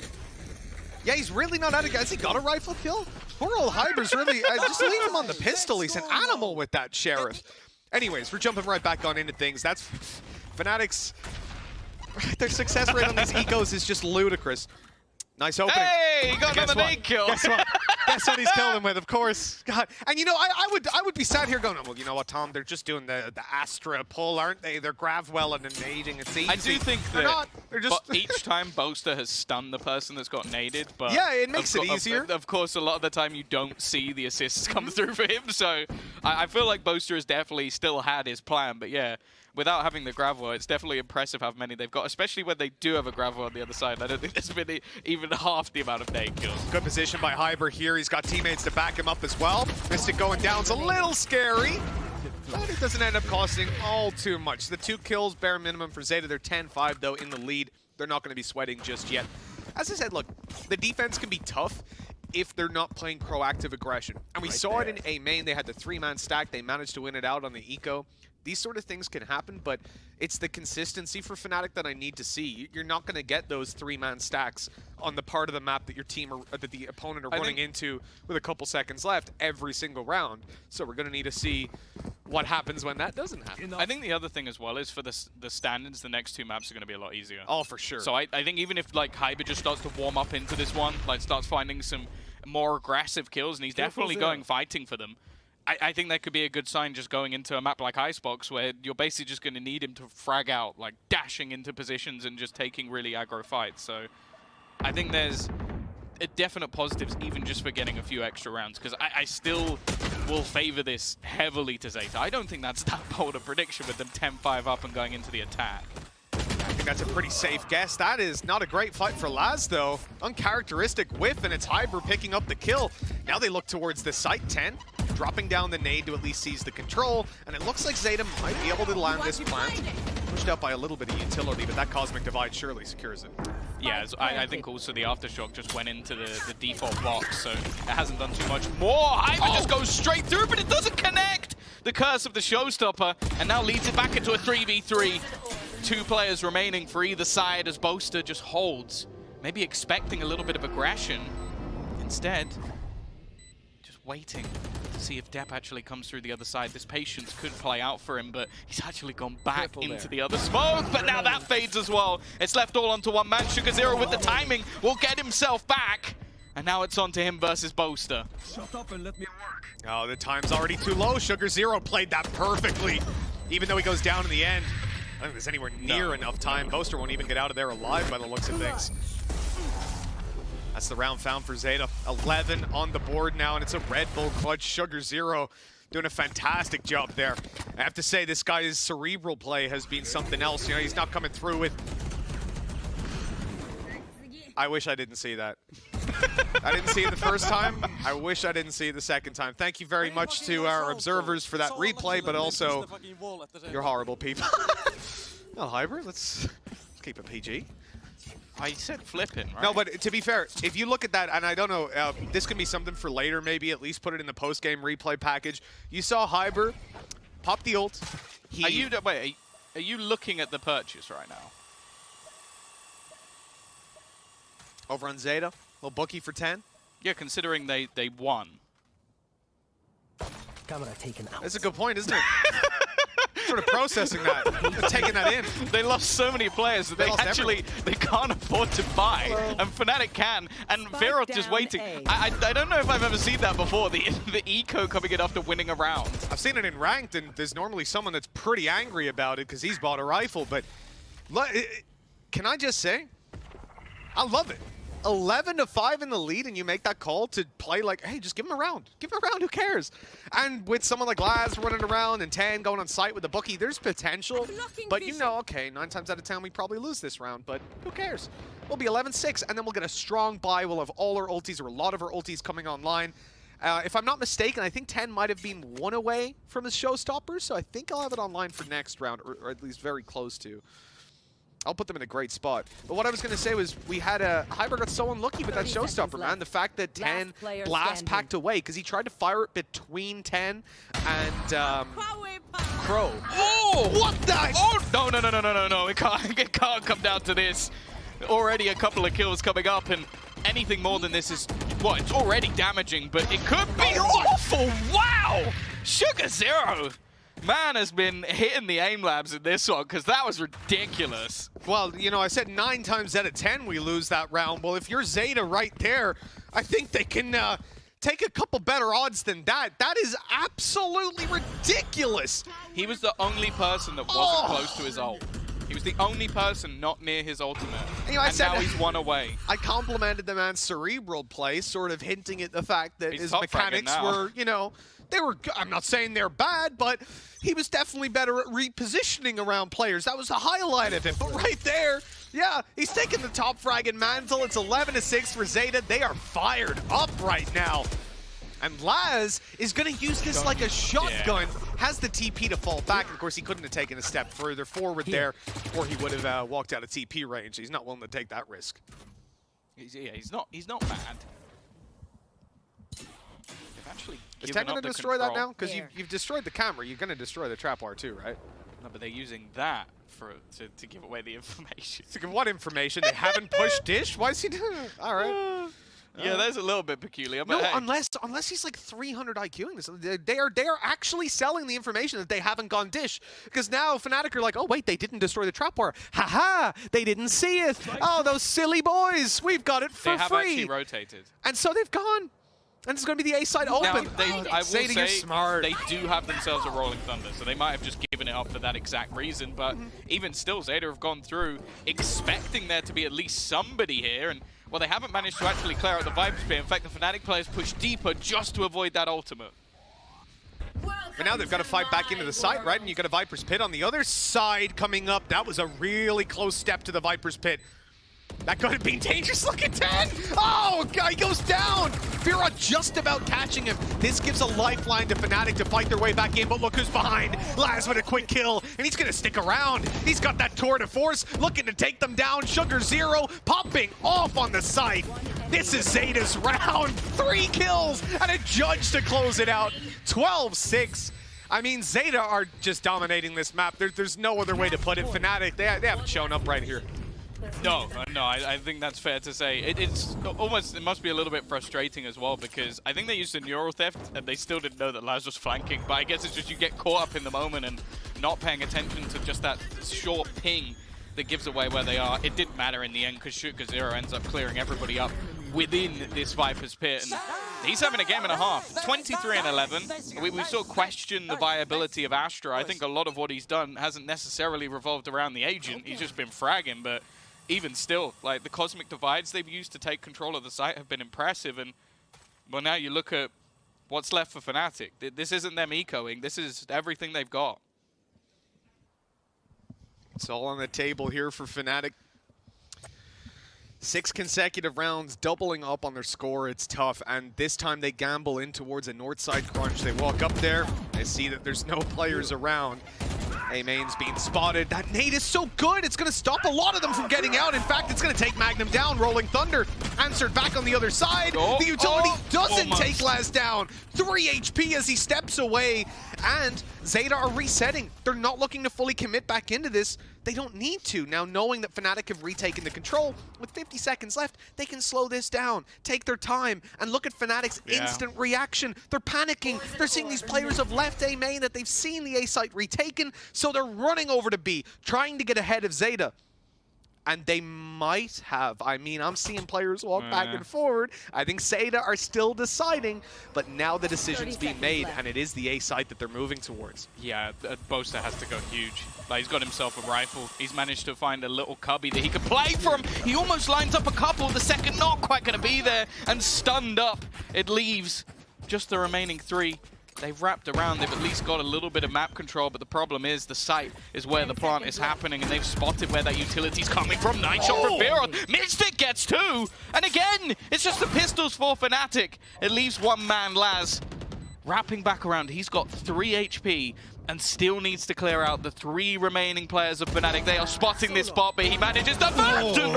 Yeah, he's really not out of gas. He got a rifle kill? Poor old Hyber's really... just leave him on the pistol. He's an animal with that Sheriff. Anyways, we're jumping right back on into things. That's Fnatic's... Their success rate on these ecos is just ludicrous. Nice opening. Hey, he got another nade kill. Guess what? Guess what he's killing him with, of course. God. And you know, I would be sat here going, well, you know what, Tom? They're just doing the Astra pull, aren't they? They're Gravwell and nading. It's easy. I do think they're not. They're just. But each time Boaster has stunned the person that's got naded, but yeah, it makes it easier. Of course, a lot of the time you don't see the assists come through for him. So I feel like Boaster has definitely still had his plan, but yeah. Without having the Gravwell, it's definitely impressive how many they've got, especially when they do have a Gravwell on the other side. I don't think there's been even half the amount of nade kills. Good position by Hyber here. He's got teammates to back him up as well. Mystic going down's a little scary, but it doesn't end up costing all too much. The 2 kills, bare minimum for Zeta. They're 10-5, though, in the lead. They're not going to be sweating just yet. As I said, look, the defense can be tough if they're not playing proactive aggression. And we saw it in A main. They had the 3-man stack. They managed to win it out on the eco. these sort of things can happen, but it's the consistency for Fnatic that I need to see. You're not going to get those 3-man stacks on the part of the map that your team that the opponent are running into with a couple seconds left every single round. So we're going to need to see what happens when that doesn't happen. I think the other thing as well is for the standards, the next 2 maps are going to be a lot easier. Oh, for sure. So I think even if like Hyber just starts to warm up into this one, like starts finding some more aggressive kills, and he's definitely going fighting for them, I think that could be a good sign just going into a map like Icebox, where you're basically just going to need him to frag out, like dashing into positions and just taking really aggro fights. So I think there's a definite positives even just for getting a few extra rounds, because I still will favor this heavily to Zeta. I don't think that's that bold a prediction with them 10-5 up and going into the attack. I think that's a pretty safe guess. That is not a great fight for Laz, though. Uncharacteristic whiff, and it's Hyber picking up the kill. Now they look towards the site. 10, dropping down the nade to at least seize the control, and it looks like Zeta might be able to land this plant. Pushed up by a little bit of utility, but that Cosmic Divide surely secures it. Yeah, I think also the Aftershock just went into the default box, so it hasn't done too much more. Hyber just goes straight through, but it doesn't connect! The curse of the Showstopper, and now leads it back into a 3v3. 2 players remaining for either side as Boaster just holds. Maybe expecting a little bit of aggression. Instead, just waiting to see if Depp actually comes through the other side. This patience could play out for him, but he's actually gone back into the other smoke. But now that fades as well. It's left all onto one man. SugarZero with the timing will get himself back. And now it's on to him versus Boaster. Shut up and let me work. Oh, the time's already too low. SugarZero played that perfectly, even though he goes down in the end. I don't think there's anywhere near enough time. Boaster won't even get out of there alive by the looks of things. That's the round found for Zeta. 11 on the board now, and it's a Red Bull clutch. SugarZero doing a fantastic job there. I have to say, this guy's cerebral play has been something else. You know, he's not coming through with... I wish I didn't see that. I didn't see it the first time. I wish I didn't see it the second time. Thank you very much to our observers for that replay, but also you're horrible people. No, Hyber, let's keep it PG. I said flipping, right? No, but to be fair, if you look at that, and I don't know, this can be something for later, maybe at least put it in the post-game replay package. You saw Hyber pop the ult. Wait, are you looking at the purchase right now? Over on Zeta, little bookie for 10. Yeah, considering they won. Camera taken out. That's a good point, isn't it? Sort of processing that, taking that in. They lost so many players that they can't afford to buy, and Fnatic can, and Virot just waiting. I don't know if I've ever seen that before, the eco coming in after winning a round. I've seen it in ranked, and there's normally someone that's pretty angry about it because he's bought a rifle, but can I just say, I love it. 11-5 in the lead, and you make that call to play like, hey, just give him a round. Give him a round, who cares? And with someone like Laz running around and 10 going on site with the bookie, there's potential. But you know, okay, 9 times out of 10, we probably lose this round, but who cares? We'll be 11-6, and then we'll get a strong buy. We'll have all our ultis, or a lot of our ultis coming online. If I'm not mistaken, I think 10 might have been 1 away from his showstopper, so I think I'll have it online for next round, or at least very close to. I'll put them in a great spot. But what I was going to say was we had Hyber got so unlucky with that showstopper, man. The fact that 10 blast packed away, because he tried to fire it between 10 and Crow. Oh! What the? Oh! No. It can't come down to this. Already a couple of kills coming up, and anything more than this is, well, it's already damaging, but it could be awful. Wow! SugarZero. Man has been hitting the aim labs in this one, because that was ridiculous. Well, you know, I said 9 times out of 10 we lose that round. Well, if you're Zeta right there, I think they can take a couple better odds than that. That is absolutely ridiculous. He was the only person that wasn't close to his ult. He was the only person not near his ultimate. You know, and now he's 1 away. I complimented the man's cerebral play, sort of hinting at the fact that his mechanics were, you know, they were, I'm not saying they're bad, but he was definitely better at repositioning around players. That was the highlight of it. But right there, yeah, he's taking the top fragging mantle. It's 11-6 for Zeta. They are fired up right now. And Laz is going to use this like a shotgun. Has the TP to fall back. Of course, he couldn't have taken a step further forward there, or he would have walked out of TP range. He's not willing to take that risk. He's not bad. They've actually Is Tech going to destroy that now? Because you've destroyed the camera. You're going to destroy the trap wire too, right? No, but they're using that to give away the information. To give what information? They haven't pushed Dish? Why is he doing it? All right. Yeah, that's a little bit peculiar. But no, hey. unless he's like 300 IQing this. They are actually selling the information that they haven't gone Dish. Because now Fnatic are like, oh wait, they didn't destroy the trap wire. Haha, they didn't see it. Oh, those silly boys. We've got it for free. They have actually rotated. And so they've gone. And it's going to be the A side open. Now, I will Zeta, say you're smart. They do have themselves a Rolling Thunder, so they might have just given it up for that exact reason. But even still, Zeta have gone through expecting there to be at least somebody here. And well, they haven't managed to actually clear out the Viper Spear. In fact, the Fnatic players push deeper just to avoid that ultimate. But now they've got to fight back into the site, right? And you got a Viper's Pit on the other side coming up. That was a really close step to the Viper's Pit. That could have been dangerous. Look at 10. Oh, guy goes down. Fira just about catching him. This gives a lifeline to Fnatic to fight their way back in, but look who's behind. Laz with a quick kill, and he's going to stick around. He's got that tour de force, looking to take them down. Sugar Zero popping off on the site. This is Zeta's round. 3 kills and a judge to close it out. 12-6. I mean, Zeta are just dominating this map. There's no other way to put it. Fnatic, they haven't shown up right here. No, I think that's fair to say. It must be a little bit frustrating as well, because I think they used a neural theft and they still didn't know that Laz was flanking. But I guess it's just you get caught up in the moment and not paying attention to just that short ping that gives away where they are. It didn't matter in the end because Sugar Zero ends up clearing everybody up within this Viper's Pit. And he's having a game and a half. 23 and 11. We sort of question the viability of Astra. I think a lot of what he's done hasn't necessarily revolved around the agent. He's just been fragging, but even still, like, the cosmic divides they've used to take control of the site have been impressive. And well, now you look at what's left for Fnatic. This isn't them ecoing. This is everything they've got. It's all on the table here for Fnatic. 6 consecutive rounds, doubling up on their score. It's tough, and this time they gamble in towards a north side crunch. They walk up there, they see that there's no players around. A-Main's being spotted. That nade is so good, it's going to stop a lot of them from getting out. In fact, it's going to take Magnum down. Rolling Thunder answered back on the other side. The utility doesn't take Laz down. 3 HP as he steps away, and Zeta are resetting. They're not looking to fully commit back into this. They don't need to. Now, knowing that Fnatic have retaken the control, with 50 seconds left, they can slow this down, take their time, and look at Fnatic's instant reaction. They're panicking. They're seeing these players have left A main, that they've seen the A site retaken, so they're running over to B, trying to get ahead of Zeta. And they might have. I mean, I'm seeing players walk back and forward. I think Zeta are still deciding, but now the decision's being made, and it is the A site that they're moving towards. Yeah, Boaster has to go huge. Like, he's got himself a rifle. He's managed to find a little cubby that he can play from. He almost lines up a couple. The second not quite going to be there, and stunned up. It leaves just the remaining 3. They've wrapped around, they've at least got a little bit of map control, but the problem is the site is where the plant is happening, and they've spotted where that utility's coming from. Nice shot from Fearoth. Mystic gets 2, and again, it's just the pistols for Fnatic. It leaves one man, Laz, wrapping back around. He's got 3 HP and still needs to clear out the 3 remaining players of Fnatic. They are spotting this spot, but he manages the first and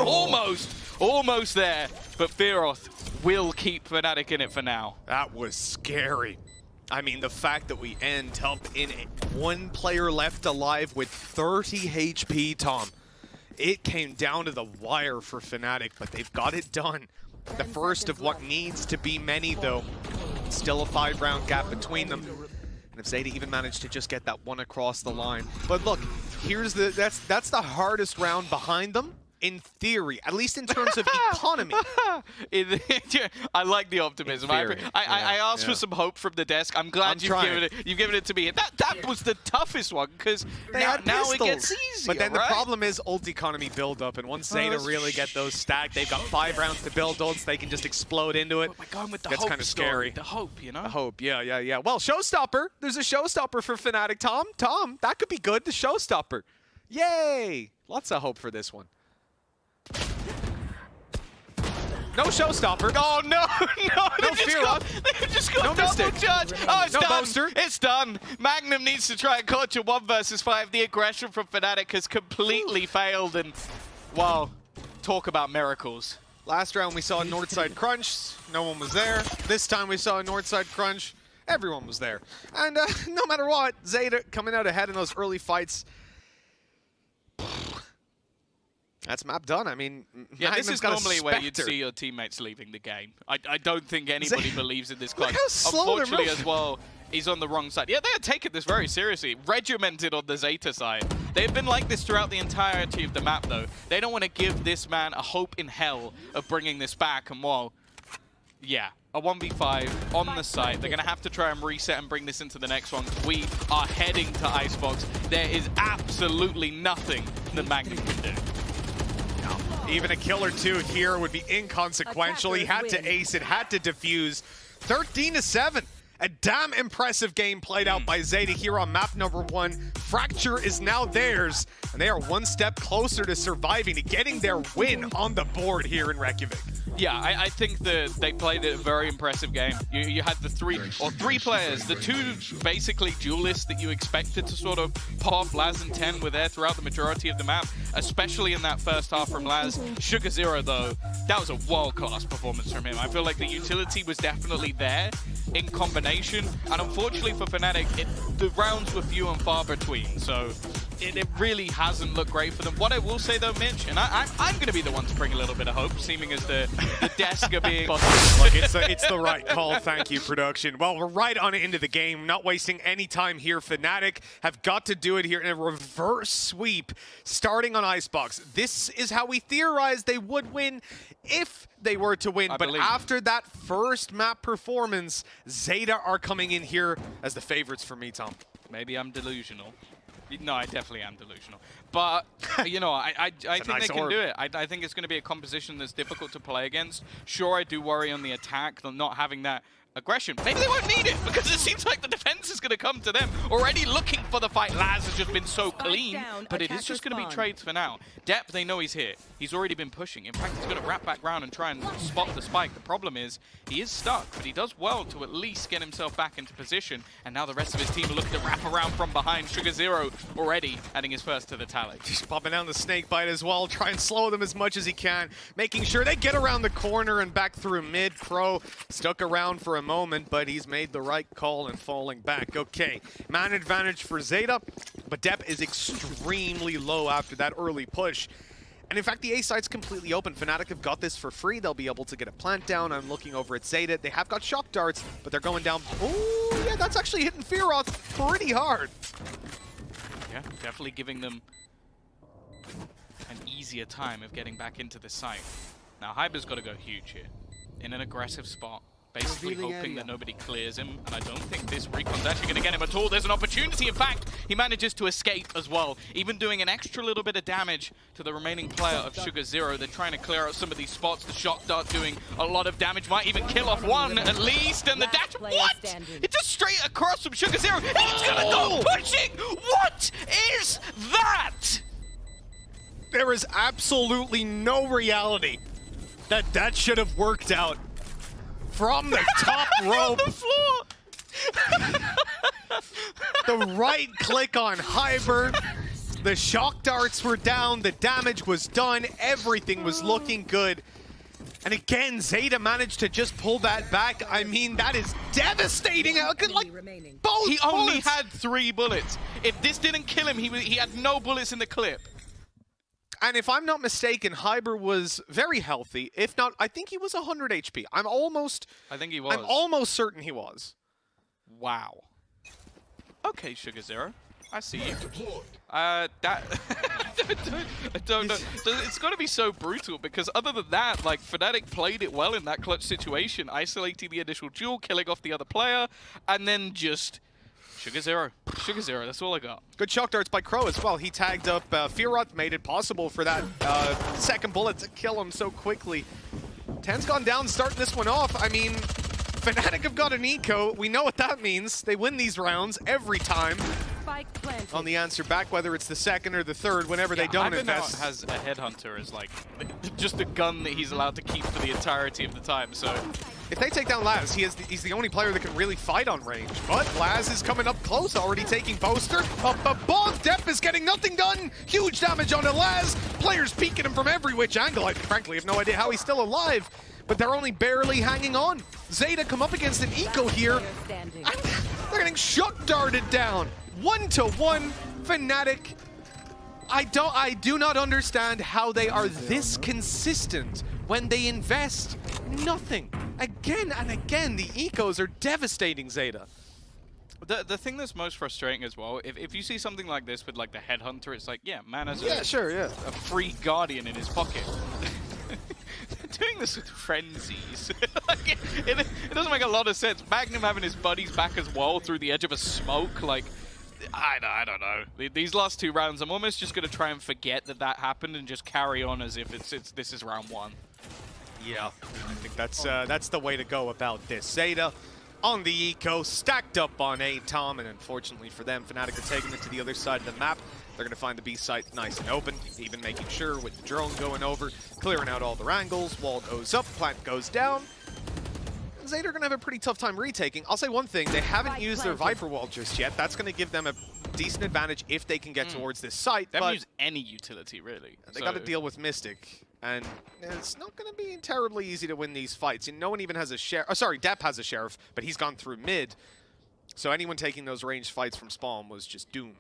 almost there. But Fearoth will keep Fnatic in it for now. That was scary. I mean, the fact that we end up in 1 player left alive with 30 HP, Tom. It came down to the wire for Fnatic, but they've got it done. The first of what needs to be many, though. Still a 5-round gap between them. And if Zeta even managed to just get that one across the line. But look, here's that's the hardest round behind them. In theory, at least in terms of economy. I like the optimism. I asked for some hope from the desk. I'm glad you've given it to me. That was the toughest one, because now it gets easier. But then the problem is ult economy build up, and once Zeta really get those stacked, they've got 5 rounds to build ults. They can just explode into it. We're going with the That's hope kind of story. scary. The hope, you know. The hope, yeah. Well, showstopper. There's a showstopper for Fnatic. Tom, that could be good. The showstopper. Yay! Lots of hope for this one. No showstopper. Oh, no, No Fearoth. They just got No double Mystic. charge. Oh, it's No done. Boaster. It's done. Magnum needs to try and clutch a 1 versus 5. The aggression from Fnatic has completely failed, and, well, talk about miracles. Last round we saw a north side crunch. No one was there. This time we saw a north side crunch. Everyone was there. And no matter what, Zeta coming out ahead in those early fights. That's map done. I mean, yeah, this is normally where you'd see your teammates leaving the game. I don't think anybody believes in this clutch. Unfortunately as well, he's on the wrong side. Yeah, they're taking this very seriously. Regimented on the Zeta side. They've been like this throughout the entirety of the map, though. They don't want to give this man a hope in hell of bringing this back. And well, yeah, a 1v5 on the site. They're going to have to try and reset and bring this into the next one. We are heading to Icebox. There is absolutely nothing that Magnum can do. Even a kill or two here would be inconsequential. He had to ace it, had to defuse. 13-7. A damn impressive game played out by Zeta here on map number 1. Fracture is now theirs, and they are one step closer to surviving, to getting their win on the board here in Reykjavik. Yeah, I think that they played a very impressive game. You had the three players, the two basically duelists that you expected to sort of pop. Laz and Ten were there throughout the majority of the map, especially in that first half from Laz. Sugar Zero, though, that was a world-class performance from him. I feel like the utility was definitely there in combination, and unfortunately for Fnatic, the rounds were few and far between, so it really hasn't looked great for them. What I will say though, Mitch, and I'm going to be the one to bring a little bit of hope, seeming as the desk are being... Look, it's the right call, thank you, production. Well, we're right on into the game, not wasting any time here. Fnatic have got to do it here in a reverse sweep, starting on Icebox. This is how we theorized they would win if they were to win, but after that first map performance, Zeta are coming in here as the favorites for me, Tom. Maybe I'm delusional. No, I definitely am delusional. But, you know, I think they can do it. I think it's going to be a composition that's difficult to play against. Sure, I do worry on the attack, not having that aggression. Maybe they won't need it, because it seems like the defense is going to come to them. Already looking for the fight. Laz has just been so clean, but it is just going to be trades for now. Depth, they know he's here. He's already been pushing. In fact, he's going to wrap back round and try and spot the spike. The problem is, he is stuck, but he does well to at least get himself back into position. And now the rest of his team are looking to wrap around from behind. Sugar Zero already adding his first to the tally. Just popping down the snake bite as well. Try and slow them as much as he can. Making sure they get around the corner and back through mid. Crow stuck around for a moment, but he's made the right call and falling back. Okay, man advantage for Zeta, but depth is extremely low after that early push. And in fact, the A side's completely open. Fnatic have got this for free. They'll be able to get a plant down. I'm looking over at Zeta. They have got shock darts, but they're going down. Oh, yeah, that's actually hitting Fearoth pretty hard. Yeah, definitely giving them an easier time of getting back into the site. Now, Hyber's got to go huge here. In an aggressive spot. Basically hoping that nobody clears him, and I don't think this recon's actually going to get him at all. There's an opportunity. In fact, he manages to escape as well, even doing an extra little bit of damage to the remaining player of Sugar Zero. They're trying to clear out some of these spots. The shock dart doing a lot of damage, might even kill off one at least, and the dash. What? It's just straight across from Sugar Zero. He's going to go pushing. What is that? There is absolutely no reality that that should have worked out. From the top rope. The floor. The right click on Hyber. The shock darts were down. The damage was done. Everything was looking good. And again, Zeta managed to just pull that back. I mean, that is devastating. How could, like, both He only had 3 bullets. If this didn't kill him, he had no bullets in the clip. And if I'm not mistaken, Hyber was very healthy. If not, I think he was 100 HP. I think he was. I'm almost certain he was. Wow. Okay, Sugar Zero. I see you. I don't know. It's got to be so brutal, because other than that, like, Fnatic played it well in that clutch situation, isolating the initial duel, killing off the other player, and then just... Sugar Zero. Sugar Zero, that's all I got. Good shock darts by Crow as well. He tagged up Fearoth, made it possible for that second bullet to kill him so quickly. Ten's gone down, starting this one off. I mean, Fnatic have got an eco. We know what that means. They win these rounds every time. On the answer back, whether it's the second or the third, whenever they don't invest. Has a headhunter as like just a gun that he's allowed to keep for the entirety of the time. So if they take down Laz, he's the only player that can really fight on range. But Laz is coming up close, already taking Boaster. Up above, Depp is getting nothing done. Huge damage onto Laz. Players peeking him from every which angle. I frankly have no idea how he's still alive, but they're only barely hanging on. Zeta come up against an eco here, and they're getting shock darted down. 1-to-1, Fnatic. I do not understand how they are this consistent when they invest nothing. Again and again, the ecos are devastating Zeta. The thing that's most frustrating as well, if you see something like this with like the headhunter, it's like, yeah, man has a free guardian in his pocket. They're doing this with frenzies. Like, it doesn't make a lot of sense. Magnum having his buddies back as well through the edge of a smoke, like, I don't know. These last 2 rounds, I'm almost just going to try and forget that happened and just carry on as if this is round 1. Yeah, I think that's the way to go about this. Zeta on the eco, stacked up on A, Tom, and unfortunately for them, Fnatic are taking it to the other side of the map. They're going to find the B site nice and open, even making sure with the drone going over, clearing out all their angles, wall goes up, plant goes down. Zeta are going to have a pretty tough time retaking. I'll say one thing, they haven't used their Viper wall just yet. That's going to give them a decent advantage if they can get towards this site. They haven't used any utility, really. They got to deal with Mystic, and it's not going to be terribly easy to win these fights. And no one even has a sheriff. Oh, sorry, Depp has a sheriff, but he's gone through mid. So anyone taking those ranged fights from spawn was just doomed.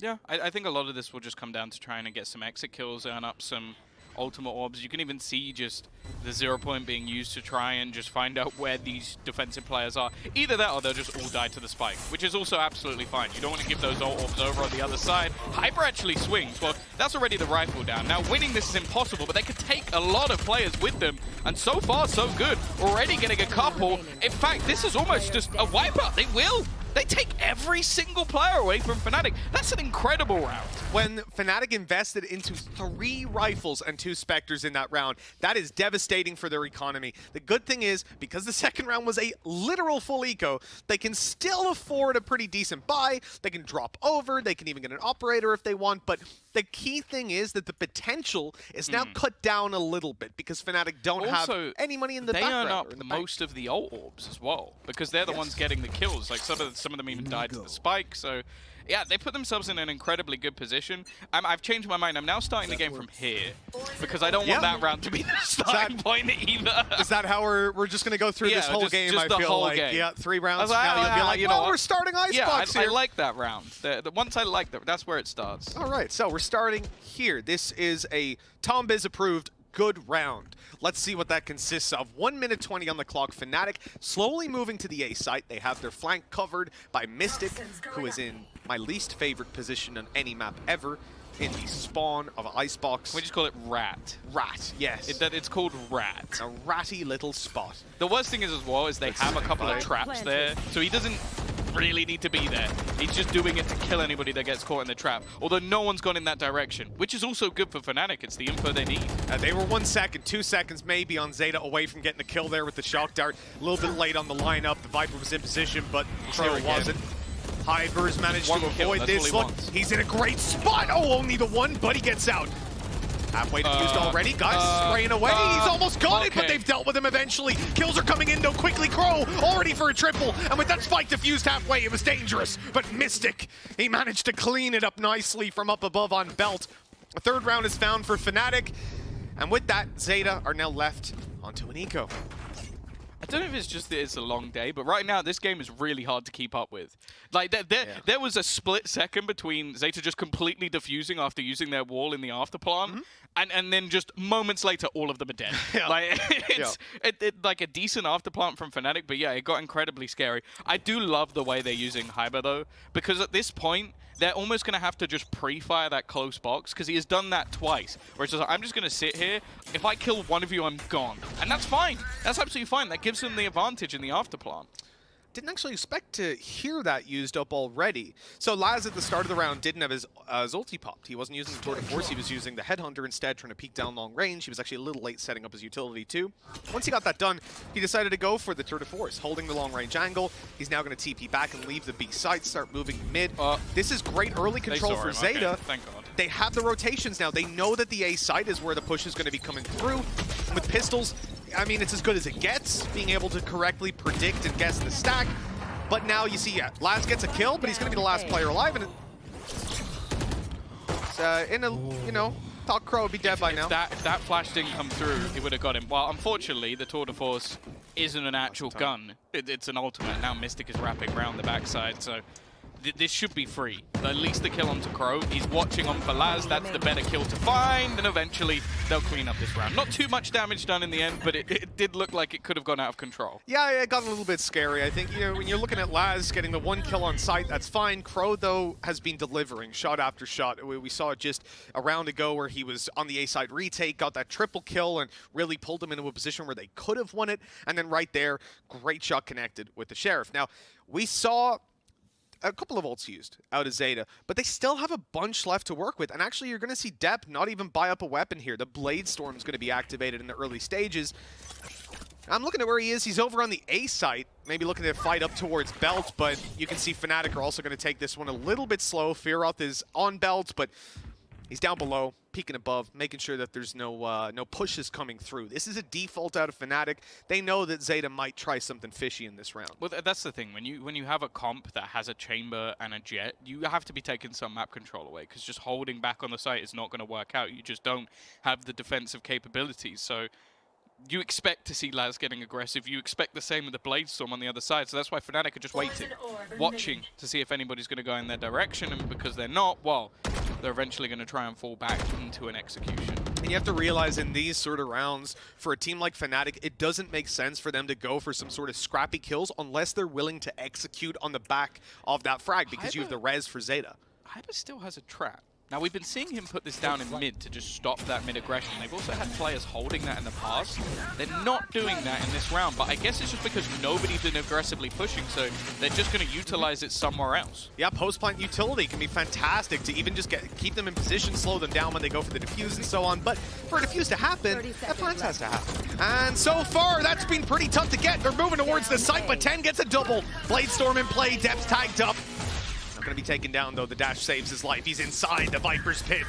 Yeah, I think a lot of this will just come down to trying to get some exit kills, earn up some ultimate orbs. You can even see just the 0 point being used to try and just find out where these defensive players are. Either that or they'll just all die to the spike, which is also absolutely fine. You don't want to give those ult orbs over on the other side. Hyper actually swings. Well, that's already the rifle down. Now, winning this is impossible, but they could take a lot of players with them. And so far, so good. Already getting a couple. In fact, this is almost just a wipeout. They will. They take every single player away from Fnatic. That's an incredible round. When Fnatic invested into 3 rifles and 2 Spectres in that round, that is devastating for their economy. The good thing is, because the second round was a literal full eco, they can still afford a pretty decent buy. They can drop over. They can even get an operator if they want. But the key thing is that the potential is now cut down a little bit because Fnatic don't have any money in the background. They earn up most of the ult orbs as well because they're the ones getting the kills. Like some of them even died to the spike. So yeah, they put themselves in an incredibly good position. I've changed my mind. I'm now starting the game from here because I don't want that round to be the starting point either. Is that how we're just going to go through this whole game? Just I the feel whole like game. Yeah, 3 rounds. Now you'll be like, you know, we're starting Icebox here. I like that round. Once I like that, that's where it starts. All right, so we're starting here. This is a Tom Biz approved good round. Let's see what that consists of. 1 minute 20 on the clock. Fnatic slowly moving to the A site. They have their flank covered by Mystic, who is in my least favorite position on any map ever, in the spawn of Icebox. We just call it Rat. Rat, yes. It's called Rat. A ratty little spot. The worst thing is as well is they have a couple of traps there, so he doesn't really need to be there. He's just doing it to kill anybody that gets caught in the trap. Although no one's gone in that direction, which is also good for Fnatic. It's the info they need. They were 1 second, 2 seconds maybe on Zeta away from getting a kill there with the shock dart. A little bit late on the lineup. The Viper was in position, but still wasn't. Hyper's managed to avoid this. Look, he's in a great spot. Oh, only the one, but he gets out. Halfway defused already. Guys spraying away. He's almost got it, but they've dealt with him eventually. Kills are coming in, though. Quickly, Crow already for a triple. And with that spike defused halfway, it was dangerous. But Mystic, he managed to clean it up nicely from up above on Belt. A 3rd round is found for Fnatic. And with that, Zeta are now left onto an eco. I don't know if it's just that it's a long day, but right now this game is really hard to keep up with. Like there was a split second between Zeta just completely defusing after using their wall in the afterplan, and then just moments later all of them are dead. Like it's like a decent afterplant from Fnatic, but yeah, it got incredibly scary. I do love the way they're using Hyber though, because at this point they're almost going to have to just pre-fire that close box, because he has done that twice, where it's just like, I'm just going to sit here. If I kill one of you, I'm gone. And that's fine. That's absolutely fine. That gives him the advantage in the afterplant. Didn't actually expect to hear that used up already. So Laz at the start of the round didn't have his ulti popped. He wasn't using the Tour de Force, he was using the Headhunter instead, trying to peek down long range. He was actually a little late setting up his utility too. Once he got that done, he decided to go for the Tour de Force, holding the long range angle. He's now going to TP back and leave the B site, start moving mid. This is great early control for Zeta. Okay, thank God. They have the rotations now. They know that the A site is where the push is going to be coming through. With pistols, I mean, it's as good as it gets, being able to correctly predict and guess the stack. But now you see, Laz gets a kill, but he's going to be the last player alive. And it's in a, thought Crow would be dead by now. If that flash didn't come through, he would have got him. Well, unfortunately, the Tour de Force isn't an actual gun. It's an ultimate. Now Mystic is wrapping around the backside, so this should be free. At least the kill onto Crow. He's watching on for Laz. That's the better kill to find, and eventually they'll clean up this round. Not too much damage done in the end, but it did look like it could have gone out of control. Yeah, it got a little bit scary. I think, you know, when you're looking at Laz getting the 1 kill on site, that's fine. Crow, though, has been delivering shot after shot. We saw it just a round ago where he was on the A side retake, got that triple kill, and really pulled them into a position where they could have won it. And then right there, great shot connected with the Sheriff. Now, we saw a couple of ults used out of Zeta, but they still have a bunch left to work with. And actually, you're going to see Depp not even buy up a weapon here. The Blade Storm is going to be activated in the early stages. I'm looking at where he is. He's over on the A site, maybe looking to fight up towards Belt, but you can see Fnatic are also going to take this one a little bit slow. Fearoth is on Belt, but he's down below, peeking above, making sure that there's no pushes coming through. This is a default out of Fnatic. They know that Zeta might try something fishy in this round. Well, that's the thing. When you have a comp that has a chamber and a jet, you have to be taking some map control away, because just holding back on the site is not going to work out. You just don't have the defensive capabilities. So you expect to see Laz getting aggressive. You expect the same with the Blade Storm on the other side. So that's why Fnatic are just waiting, watching to see if anybody's going to go in their direction. And because they're not, well, they're eventually going to try and fall back into an execution. And you have to realize in these sort of rounds, for a team like Fnatic, it doesn't make sense for them to go for some sort of scrappy kills unless they're willing to execute on the back of that frag, because you have the res for Zeta. Hyper still has a trap. Now, we've been seeing him put this down in mid to just stop that mid-aggression. They've also had players holding that in the past. They're not doing that in this round, but I guess it's just because nobody's been aggressively pushing, so they're just going to utilize it somewhere else. Yeah, post-plant utility can be fantastic to even just keep them in position, slow them down when they go for the defuse and so on. But for a defuse to happen, that plant has to happen. And so far, that's been pretty tough to get. They're moving towards the site, but 10 gets a double. Blade Storm in play, Depth's tagged up. Not going to be taken down, though. The dash saves his life. He's inside the Viper's pit.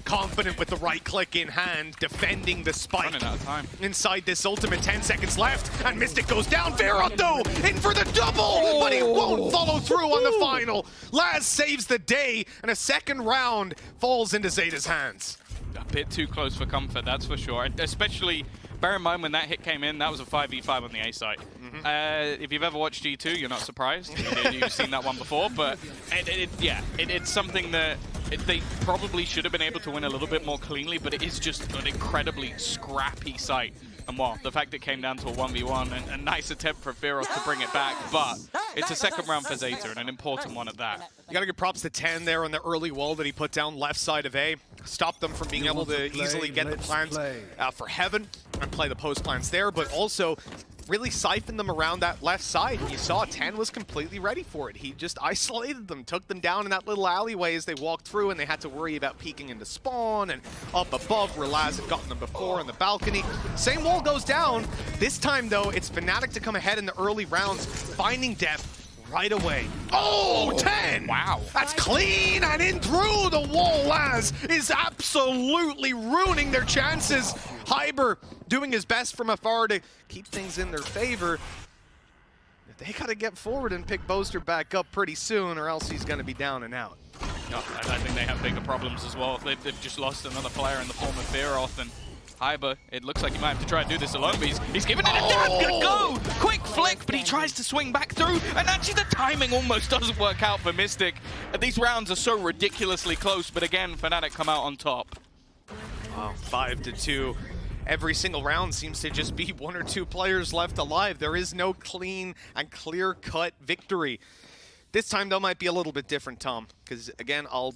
Confident with the right click in hand, defending the spike. Running out of time. Inside this ultimate, 10 seconds left, and Mystic goes down. Fearoth, though, in for the double, but he won't follow through on the final. Laz saves the day, and a second round falls into Zeta's hands. A bit too close for comfort, that's for sure. Especially, bear in mind when that hit came in, that was a 5v5 on the A site. If you've ever watched G2, you're not surprised. You've seen that one before, but it's something that they probably should have been able to win a little bit more cleanly, but it is just an incredibly scrappy site. And well, the fact it came down to a 1v1 and a nice attempt for Fearoth to bring it back, but it's a second round for Zeta and an important one at that. You gotta give props to 10 there on the early wall that he put down left side of A. Stopped them from being able to easily get the plans for Heaven and play the post plans there, but also really siphoned them around that left side. You saw 10 was completely ready for it. He just isolated them, took them down in that little alleyway as they walked through, and they had to worry about peeking into spawn and up above where Laz had gotten them before on the balcony. Same wall goes down. This time, though, it's Fnatic to come ahead in the early rounds, finding depth right away. Oh, 10! Wow. That's clean and in through the wall. Laz is absolutely ruining their chances. Hyber doing his best from afar to keep things in their favor. They got to get forward and pick Boaster back up pretty soon, or else he's going to be down and out. No, I think they have bigger problems as well. They've just lost another player in the form of Fearoth, and Hyber, it looks like he might have to try and do this alone, but he's giving it a damn good go! Quick flick, but he tries to swing back through, and actually the timing almost doesn't work out for Mystic. These rounds are so ridiculously close, but again, Fnatic come out on top. Wow, 5-2. Every single round seems to just be one or two players left alive. There is no clean and clear-cut victory. This time, though, might be a little bit different, Tom, because, again, I'll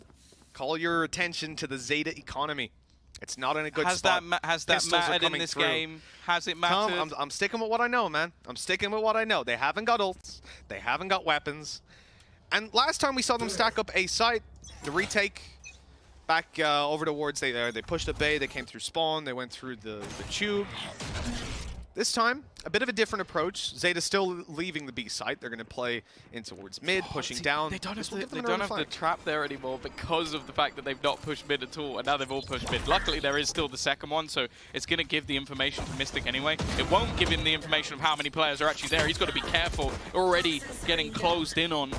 call your attention to the Zeta economy. It's not in a good spot. Has that mattered in this game? Has it mattered? Tom, I'm sticking with what I know, man. I'm sticking with what I know. They haven't got ults. They haven't got weapons. And last time we saw them stack up A site, the retake back over towards, they pushed up A, they came through spawn, they went through the tube. This time, a bit of a different approach. Zeta's still leaving the B site. They're going to play in towards mid, pushing down. They don't have the trap there anymore because of the fact that they've not pushed mid at all, and now they've all pushed mid. Luckily, there is still the second one, so it's going to give the information to Mystic anyway. It won't give him the information of how many players are actually there. He's got to be careful. Already getting closed in on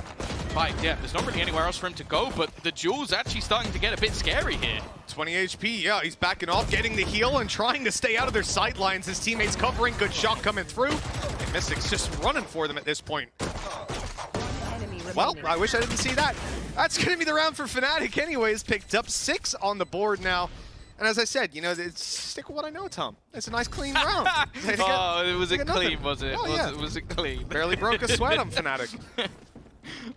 Right, yeah, there's not really anywhere else for him to go, but the duel's actually starting to get a bit scary here. 20 HP, yeah, he's backing off, getting the heal and trying to stay out of their sightlines. His teammates covering, good shot coming through. And Mystic's just running for them at this point. Well, I wish I didn't see that. That's going to be the round for Fnatic anyways. Picked up 6 on the board now. And as I said, you know, stick with what I know, Tom. It's a nice, clean round. Was it clean, was it? Oh, yeah. Was it clean? Barely broke a sweat on Fnatic.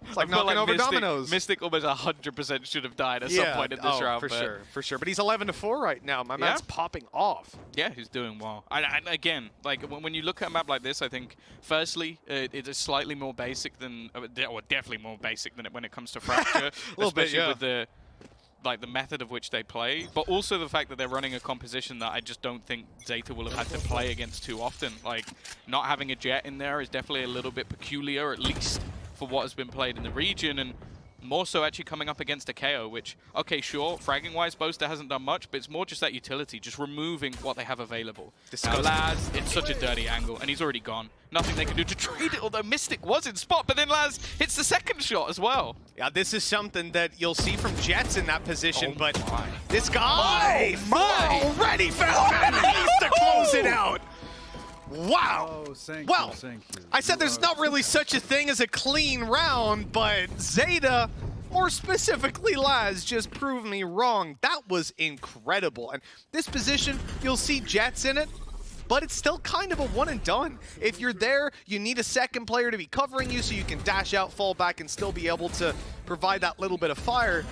It's like knocking over dominoes. Mystic almost 100% should have died at some point in this round. For sure. But he's 11-4 right now. My man's popping off. Yeah, he's doing well. And again, like when you look at a map like this, I think firstly it is slightly more basic than, or definitely more basic than when it comes to Fracture, especially with the method of which they play, but also the fact that they're running a composition that I just don't think Zeta will have had to play against too often. Like, not having a Jet in there is definitely a little bit peculiar, at least for what has been played in the region, and more so actually coming up against a KO, which, okay, sure, fragging-wise, Boaster hasn't done much, but it's more just that utility, just removing what they have available. Now, Laz, it's such a dirty angle, and he's already gone. Nothing they can do to trade it, although Mystic was in spot, but then Laz hits the second shot as well. Yeah, this is something that you'll see from Jets in that position, but this guy already found enemies to close it out. Wow. Well, I said there's not really such a thing as a clean round, but Zeta, more specifically Laz, just proved me wrong. That was incredible. And this position, you'll see Jets in it, but it's still kind of a one and done. If you're there, you need a second player to be covering you so you can dash out, fall back, and still be able to provide that little bit of fire.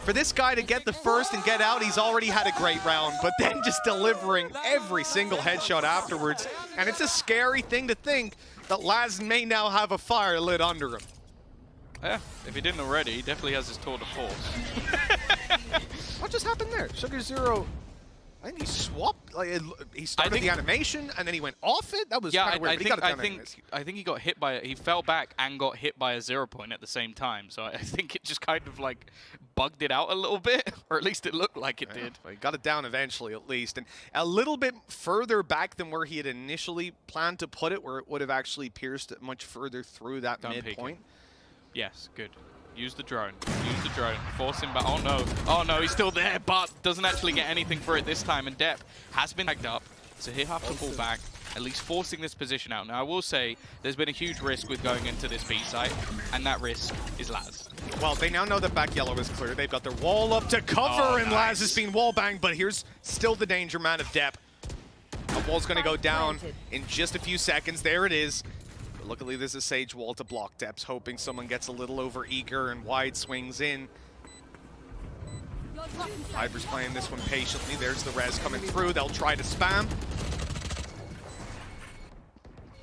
For this guy to get the first and get out, he's already had a great round, but then just delivering every single headshot afterwards. And it's a scary thing to think that Laz may now have a fire lit under him. Yeah, if he didn't already, he definitely has his tour de force. What just happened there? Sugar Zero, I think he swapped, like he started the animation and then he went off it. That was kind of weird. I think he got hit by it. He fell back and got hit by a 0 point at the same time. So I think it just kind of like bugged it out a little bit, or at least it looked like it did. Well, he got it down eventually, at least, and a little bit further back than where he had initially planned to put it, where it would have actually pierced it much further through that midpoint. Yes, good. Use the drone. Use the drone. Force him back. Oh no. Oh no, he's still there, but doesn't actually get anything for it this time. And Depp has been tagged up, so he'll have to pull back, at least forcing this position out. Now, I will say there's been a huge risk with going into this B site, and that risk is Laz. Well, they now know that back yellow is clear. They've got their wall up to cover, and Laz is being wall banged, but here's still the danger man of Depp. The wall's going to go down in just a few seconds. There it is. But luckily, there's a Sage wall to block Depp's, hoping someone gets a little over eager and wide swings in. Ivor's playing this one patiently. There's the res coming through. They'll try to spam.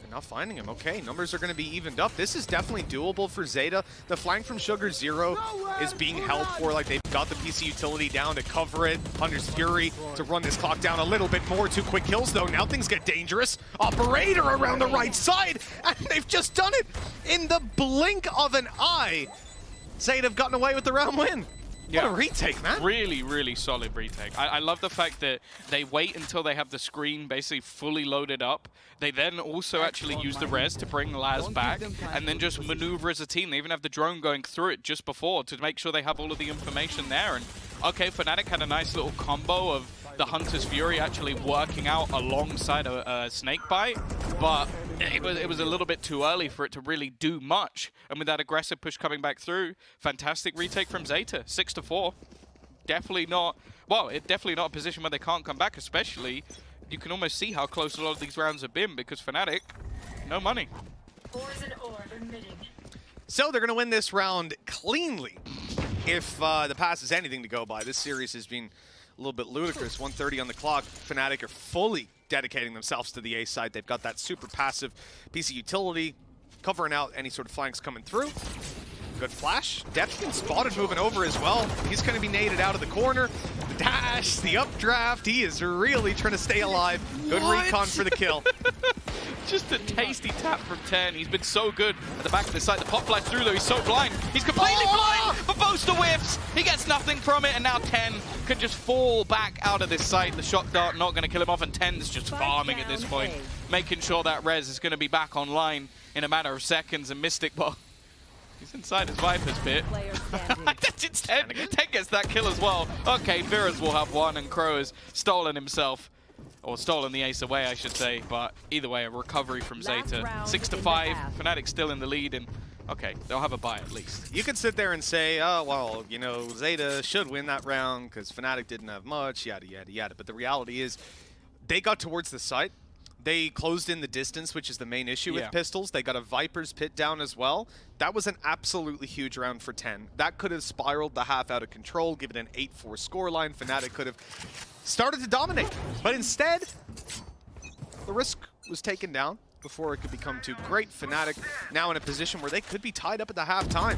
They're not finding him. Okay, numbers are going to be evened up. This is definitely doable for Zeta. The flank from Sugar Zero is being held for. Like, they've got the PC utility down to cover it. Hunter's Fury to run this clock down a little bit more. 2 quick kills, though. Now things get dangerous. Operator around the right side, and they've just done it in the blink of an eye. Zeta have gotten away with the round win. Yeah. What a retake, man. Really, really solid retake. I love the fact that they wait until they have the screen basically fully loaded up. They then also actually use the res to bring Laz back and then just maneuver as a team. They even have the drone going through it just before to make sure they have all of the information there. And okay, Fnatic had a nice little combo of the Hunter's Fury actually working out alongside a snake bite, but it was a little bit too early for it to really do much. And with that aggressive push coming back through, fantastic retake from Zeta, 6-4. Definitely not, well, it's definitely not a position where they can't come back, especially you can almost see how close a lot of these rounds have been because Fnatic, no money. So they're going to win this round cleanly if the pass is anything to go by. This series has been a little bit ludicrous. 1:30 on the clock. Fnatic are fully dedicating themselves to the A side. They've got that super passive PC utility covering out any sort of flanks coming through. Good flash. Depp's been spotted moving over as well. He's going to be naded out of the corner. The dash, the updraft. He is really trying to stay alive. Good recon for the kill. Just a tasty tap from 10. He's been so good at the back of the site. The pop flash through, though. He's so blind. He's completely blind, but Boaster whiffs. He gets nothing from it, and now 10 can just fall back out of this site. The shock dart not going to kill him off, and 10's just farming at this point, making sure that res is going to be back online in a matter of seconds. And Mystic, well, He's inside his Viper's pit. Instead, 10 gets that kill as well. Okay, Virus will have one, and Crow has stolen himself. Or stolen the ace away, I should say. But either way, a recovery from Zeta. 6-5, Fnatic still in the lead, and okay, they'll have a bye at least. You could sit there and say, oh, well, you know, Zeta should win that round because Fnatic didn't have much, yada, yada, yada. But the reality is they got towards the site. They closed in the distance, which is the main issue with pistols. They got a Viper's pit down as well. That was an absolutely huge round for 10. That could have spiraled the half out of control, given an 8-4 scoreline. Fnatic could have started to dominate. But instead, the risk was taken down before it could become too great. Fnatic now in a position where they could be tied up at the halftime.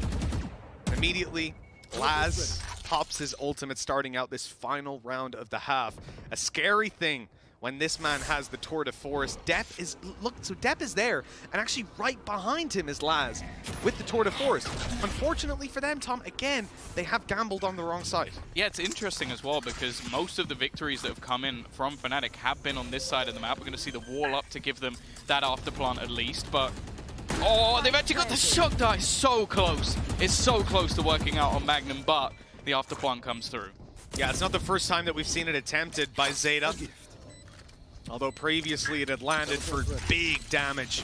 Immediately, Laz pops his ultimate starting out this final round of the half. A scary thing when this man has the tour de force. Depp is, look, so Depp is there, and actually right behind him is Laz with the tour de force. Unfortunately for them, Tom, again, they have gambled on the wrong side. Yeah, it's interesting as well because most of the victories that have come in from Fnatic have been on this side of the map. We're going to see the wall up to give them that afterplant at least, but oh, they've actually got the shock die so close. It's so close to working out on Magnum, but the afterplant comes through. Yeah, it's not the first time that we've seen it attempted by Zeta. Although previously it had landed for big damage.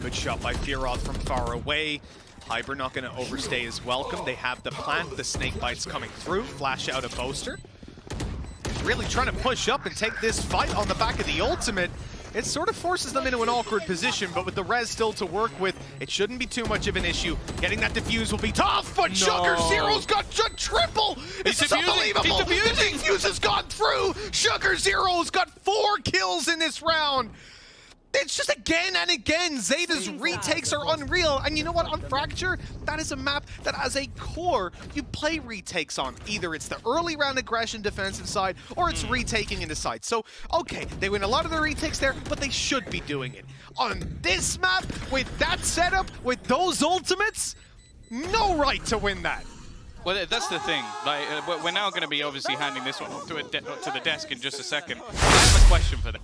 Good shot by Fearoth from far away. Hyber not going to overstay his welcome. They have the plant, the snake bites coming through. Flash out a Boaster. Really trying to push up and take this fight on the back of the ultimate. It sort of forces them into an awkward position, but with the res still to work with, it shouldn't be too much of an issue. Getting that defuse will be tough, but Sugar Zero's got a triple! It's unbelievable! The defuse has gone through! Sugar Zero's got 4 kills in this round! It's just again and again, Zeta's retakes are unreal. And you know what, on Fracture, that is a map that as a core, you play retakes on. Either it's the early round aggression defensive side, or it's retaking into side. So, okay, they win a lot of the retakes there, but they should be doing it. On this map, with that setup, with those ultimates, no right to win that. Well, that's the thing. Like, we're now going to be obviously handing this one off to the desk in just a second. I have a question for them.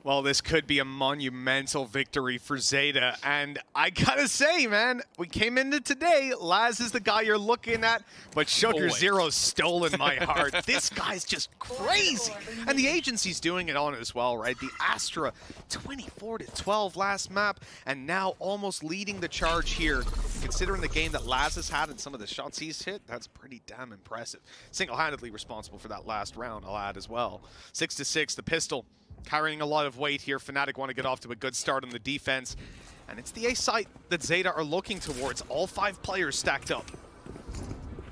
Well, this could be a monumental victory for Zeta, and I gotta say, man, we came into today, Laz is the guy you're looking at, but Sugar Zero's stolen my heart. This guy's just crazy, and the agency's doing it on as well, right? The Astra, 24-12 last map, and now almost leading the charge here. Considering the game that Laz has had and some of the shots he's hit, that's pretty damn impressive. Single-handedly responsible for that last round, I'll add as well. 6-6, the pistol. Carrying a lot of weight here. Fnatic want to get off to a good start on the defense. And it's the A site that Zeta are looking towards. All 5 players stacked up.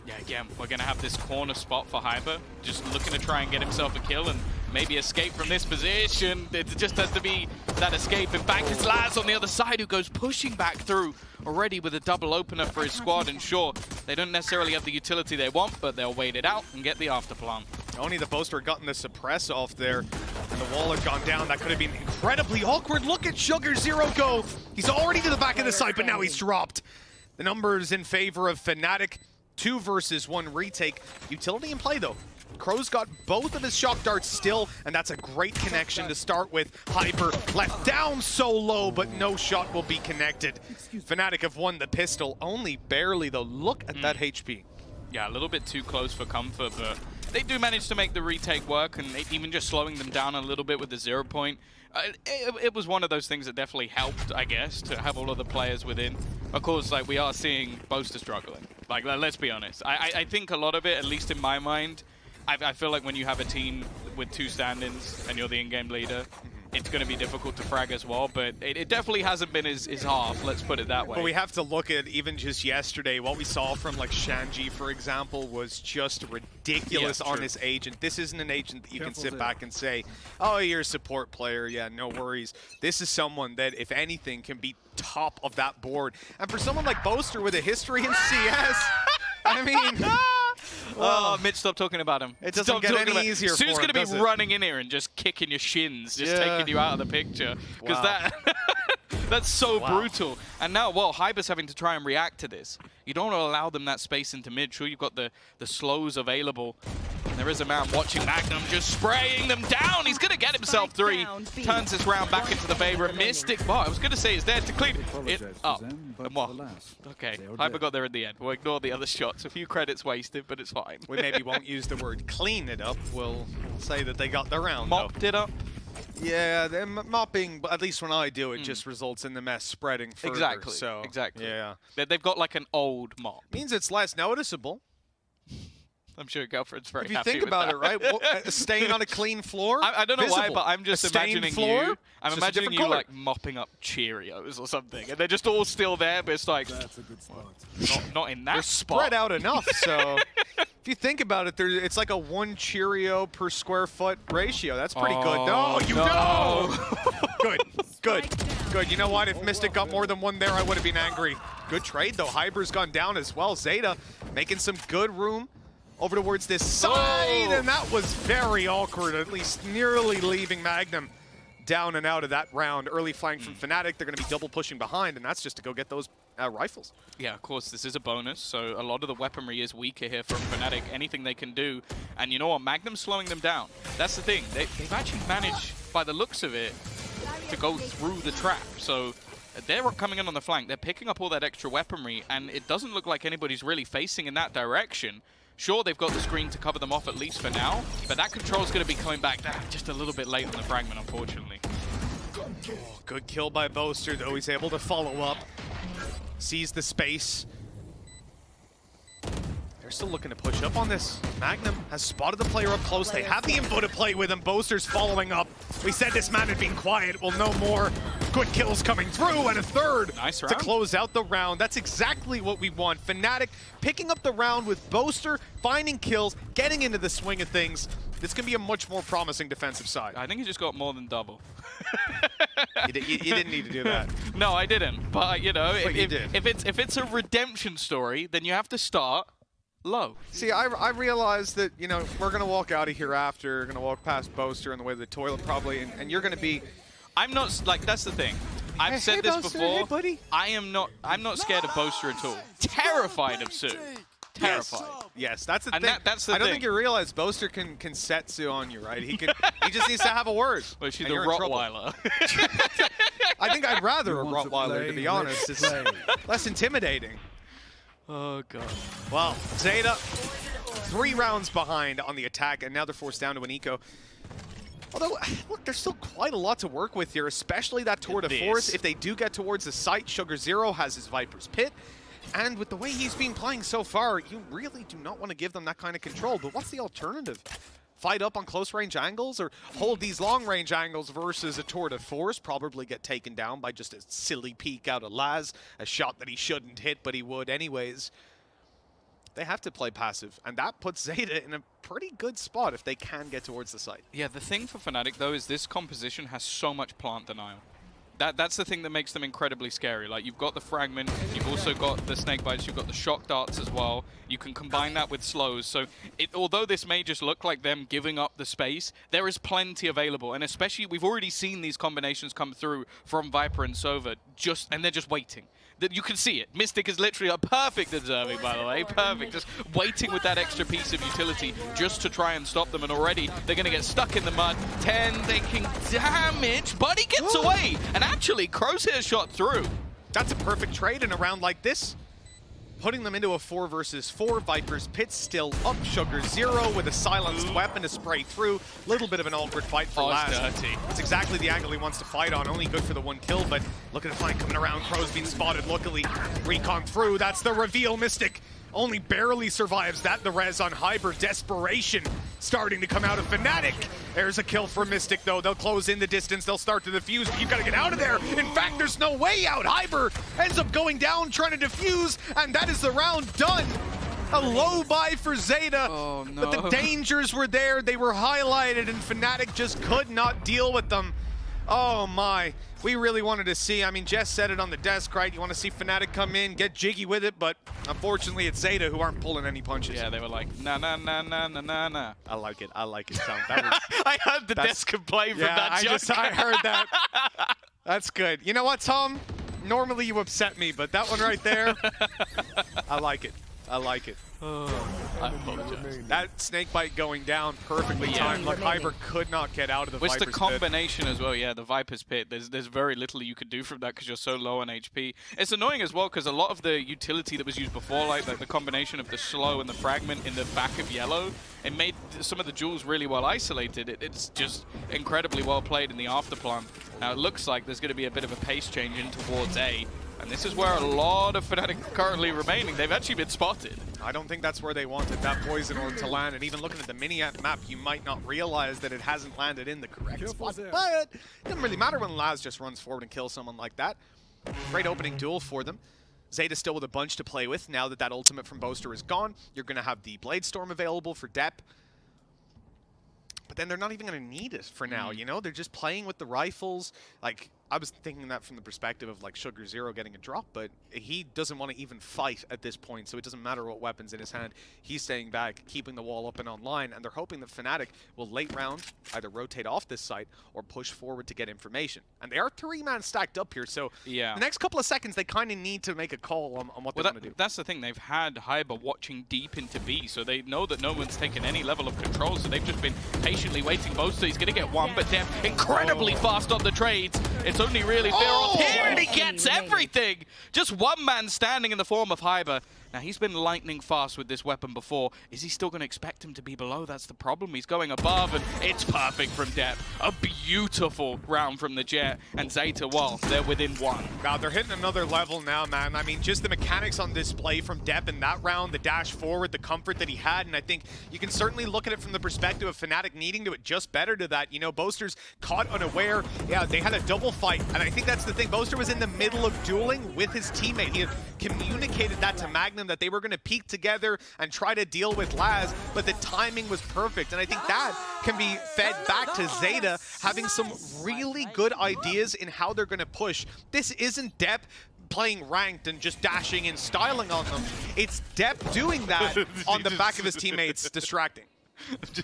Yeah, again, we're going to have this corner spot for Hyper. Just looking to try and get himself a kill and maybe escape from this position. It just has to be that escape. In fact, it's Laz on the other side who goes pushing back through already with a double opener for his squad. And sure, they don't necessarily have the utility they want, but they'll wait it out and get the afterplant. Only the Boaster gotten the suppress off there, and the wall had gone down. That could have been incredibly awkward. Look at Sugar Zero go. He's already to the back of the site, but now he's dropped. The numbers in favor of Fnatic. 2 versus 1 retake. Utility in play, though. Crow's got both of his shock darts still, and that's a great connection to start with. Hyper left down so low, but no shot will be connected. Fnatic have won the pistol, only barely, though. Look at that HP. Yeah, a little bit too close for comfort, but they do manage to make the retake work, and even just slowing them down a little bit with the 0 point. It was one of those things that definitely helped, I guess, to have all of the players within. Of course, like, we are seeing Boaster struggling. Like, let's be honest. I think a lot of it, at least in my mind, I feel like when you have a team with 2 stand-ins and you're the in-game leader, it's going to be difficult to frag as well, but it definitely hasn't been his half, let's put it that way. But we have to look at, even just yesterday, what we saw from, like, Shanji, for example, was just ridiculous on his agent. This isn't an agent that you can sit back and say, oh, you're a support player, yeah, no worries. This is someone that, if anything, can be top of that board. And for someone like Boaster with a history in CS, I mean... Oh, Mitch, stop talking about him. It doesn't get any easier for him, Sue's going to be running in here and just kicking your shins, just taking you out of the picture. Because that's so brutal. And now, well, Hyber's having to try and react to this. You don't want to allow them that space into mid. Sure, you've got the slows available. There is a man watching Magnum just spraying them down. He's going to get himself 3. Turns this round back into the favor of Mystic. Well, I was going to say he's there to clean it up. And what? Okay, Hyper got there in the end. We'll ignore the other shots. A few credits wasted, but it's fine. We maybe won't use the word clean it up. We'll say that they got the round, Mopped it up. Yeah, mopping, but at least when I do, it just results in the mess spreading further. Exactly, so, exactly. Yeah. They've got like an old mop. Means it's less noticeable. I'm sure your girlfriend's very happy. happy If you think about that. it, right? Well, a stain on a clean floor? I don't know visible. why, but I'm just imagining floor? you. I'm imagining you color. like mopping up Cheerios or something, and they're just all still there, but it's like That's a good spot. not in that They're spot. spread out enough, so if you think about it, it's like a 1 Cheerio per square foot ratio. That's pretty good. Oh, you no. know! Good. You know what? If Mystic got more than 1 there, I would have been angry. Good trade, though. Hyber's gone down as well. Zeta making some good room over towards this side, and that was very awkward, at least nearly leaving Magnum down and out of that round. Early flank from Fnatic. They're going to be double pushing behind, and that's just to go get those rifles. Yeah, of course, this is a bonus, so a lot of the weaponry is weaker here from Fnatic. Anything they can do, and you know what? Magnum's slowing them down. That's the thing. They've actually managed, by the looks of it, to go through the trap. So they're coming in on the flank. They're picking up all that extra weaponry, and it doesn't look like anybody's really facing in that direction. Sure, they've got the screen to cover them off at least for now, but that control's going to be coming back just a little bit late on the fragment, unfortunately. Oh, good kill by Boaster, though. He's able to follow up. Sees the space. They're still looking to push up on this. Magnum has spotted the player up close. They have the info to play with him. Boaster's following up. We said this man had been quiet. Well, no more. Good kills coming through, and a third nice to close out the round. That's exactly what we want. Fnatic picking up the round with Boaster, finding kills, getting into the swing of things. This can be a much more promising defensive side. I think he just got more than double. You didn't need to do that. No, I didn't. But, you know, But you did. if it's a redemption story, then you have to start low. See, I realize that, you know, we're going to walk out of here after, going to walk past Boaster on the way to the toilet probably, and you're going to be... I'm not, like, that's the thing. I've said this Boaster, before. hey, buddy. I'm not scared of Boaster at all. Terrified of Sue. Terrified. Yes, that's the And thing. that's the I don't thing. think you realize Boaster can set Sue on you, right? He just needs to have a word. Well, she's and a you're in trouble. Rottweiler. I think I'd rather a want to Rottweiler, to play, be honest. let's It's play. less intimidating. Oh, God. Well, Zeta, 3 rounds behind on the attack, and now they're forced down to an eco. Although, look, there's still quite a lot to work with here, especially that tour de force. If they do get towards the site, Sugar Zero has his Viper's Pit. And with the way he's been playing so far, you really do not want to give them that kind of control. But what's the alternative? Fight up on close range angles or hold these long range angles versus a tour de force? Probably get taken down by just a silly peek out of Laz. A shot that he shouldn't hit, but he would anyways. They have to play passive, and that puts Zeta in a pretty good spot if they can get towards the site. Yeah, the thing for Fnatic, though, is this composition has so much plant denial. That's the thing that makes them incredibly scary. Like, you've got the fragment, you've also got the snake bites, you've got the shock darts as well. You can combine that with slows. So although this may just look like them giving up the space, there is plenty available. And especially, we've already seen these combinations come through from Viper and Sova, and they're just waiting. You can see it. Mystic is literally a perfect deserving, by the way. Perfect. Just waiting with that extra piece of utility just to try and stop them. And already they're going to get stuck in the mud. 10 taking damage, but he gets away. And actually, Crosshair shot through. That's a perfect trade in a round like this. Putting them into a 4 versus 4. Viper's Pit still up. Sugar Zero with a silenced weapon to spray through. Little bit of an awkward fight for Laz. Dirty. It's exactly the angle he wants to fight on. Only good for the 1 kill, but look at the flank coming around. Crow's being spotted. Luckily, recon through. That's the reveal. Mystic only barely survives that. The res on Hyper. Desperation starting to come out of Fnatic. There's a kill for Mystic, though. They'll close in the distance. They'll start to defuse, but you've got to get out of there. In fact, there's no way out. Hyper ends up going down, trying to defuse, and that is the round done. A low buy for Zeta, Oh, no. but the dangers were there. They were highlighted, and Fnatic just could not deal with them. Oh, my. We really wanted to see, I mean, Jess said it on the desk, right? You want to see Fnatic come in, get jiggy with it, but unfortunately it's Zeta who aren't pulling any punches. Yeah, they were like, nah, nah, nah, nah, nah, nah, nah. I like it, Tom. That was, I heard the desk complain from that joke. I heard that. That's good. You know what, Tom? Normally you upset me, but that one right there, I like it. I like it. I apologize. That snake bite going down perfectly timed. Like Hyber could not get out of the Viper's the pit. combination as well, yeah, the Viper's pit. There's very little you could do from that because you're so low on HP. It's annoying as well because a lot of the utility that was used before, like the combination of the slow and the fragment in the back of yellow, it made some of the jewels really well isolated. It's just incredibly well played in the afterplan. Now it looks like there's going to be a bit of a pace change in towards A. And this is where a lot of Fnatic are currently remaining. They've actually been spotted. I don't think that's where they wanted that poison orb to land. And even looking at the mini-map, you might not realize that it hasn't landed in the correct spot. But it doesn't really matter when Laz just runs forward and kills someone like that. Great opening duel for them. Zeta still with a bunch to play with. Now that that ultimate from Boaster is gone, you're going to have the Blade Storm available for Depp. But then they're not even going to need it for now, you know? They're just playing with the rifles. Like, I was thinking that from the perspective of, like, Sugar Zero getting a drop, but he doesn't want to even fight at this point, so it doesn't matter what weapon's in his hand. He's staying back, keeping the wall up and online, and they're hoping that Fnatic will late round either rotate off this site or push forward to get information. And they are 3-man stacked up here, so the next couple of seconds, they kind of need to make a call on what they want to do. That's the thing. They've had Hyber watching deep into B, so they know that no one's taken any level of control, so they've just been patiently waiting. Boaster, he's going to get one, but they're incredibly fast on the trades. It's only really Fearoth here, and he gets everything! Just one man standing in the form of Hyber. Now, he's been lightning fast with this weapon before. Is he still going to expect him to be below? That's the problem. He's going above, and it's perfect from Depp. A beautiful round from the Jet, and Zeta, well, they're within one. God, they're hitting another level now, man. I mean, just the mechanics on display from Depp in that round, the dash forward, the comfort that he had, and I think you can certainly look at it from the perspective of Fnatic needing to adjust better to that. You know, Boaster's caught unaware. Yeah, they had a double fight, and I think that's the thing. Boaster was in the middle of dueling with his teammate. He had communicated that to Magnum, that they were going to peek together and try to deal with Laz, but the timing was perfect. And I think that can be fed back to Zeta having some really good ideas in how they're going to push. This isn't Depp playing ranked and just dashing and styling on them. It's Depp doing that on the back of his teammates, distracting.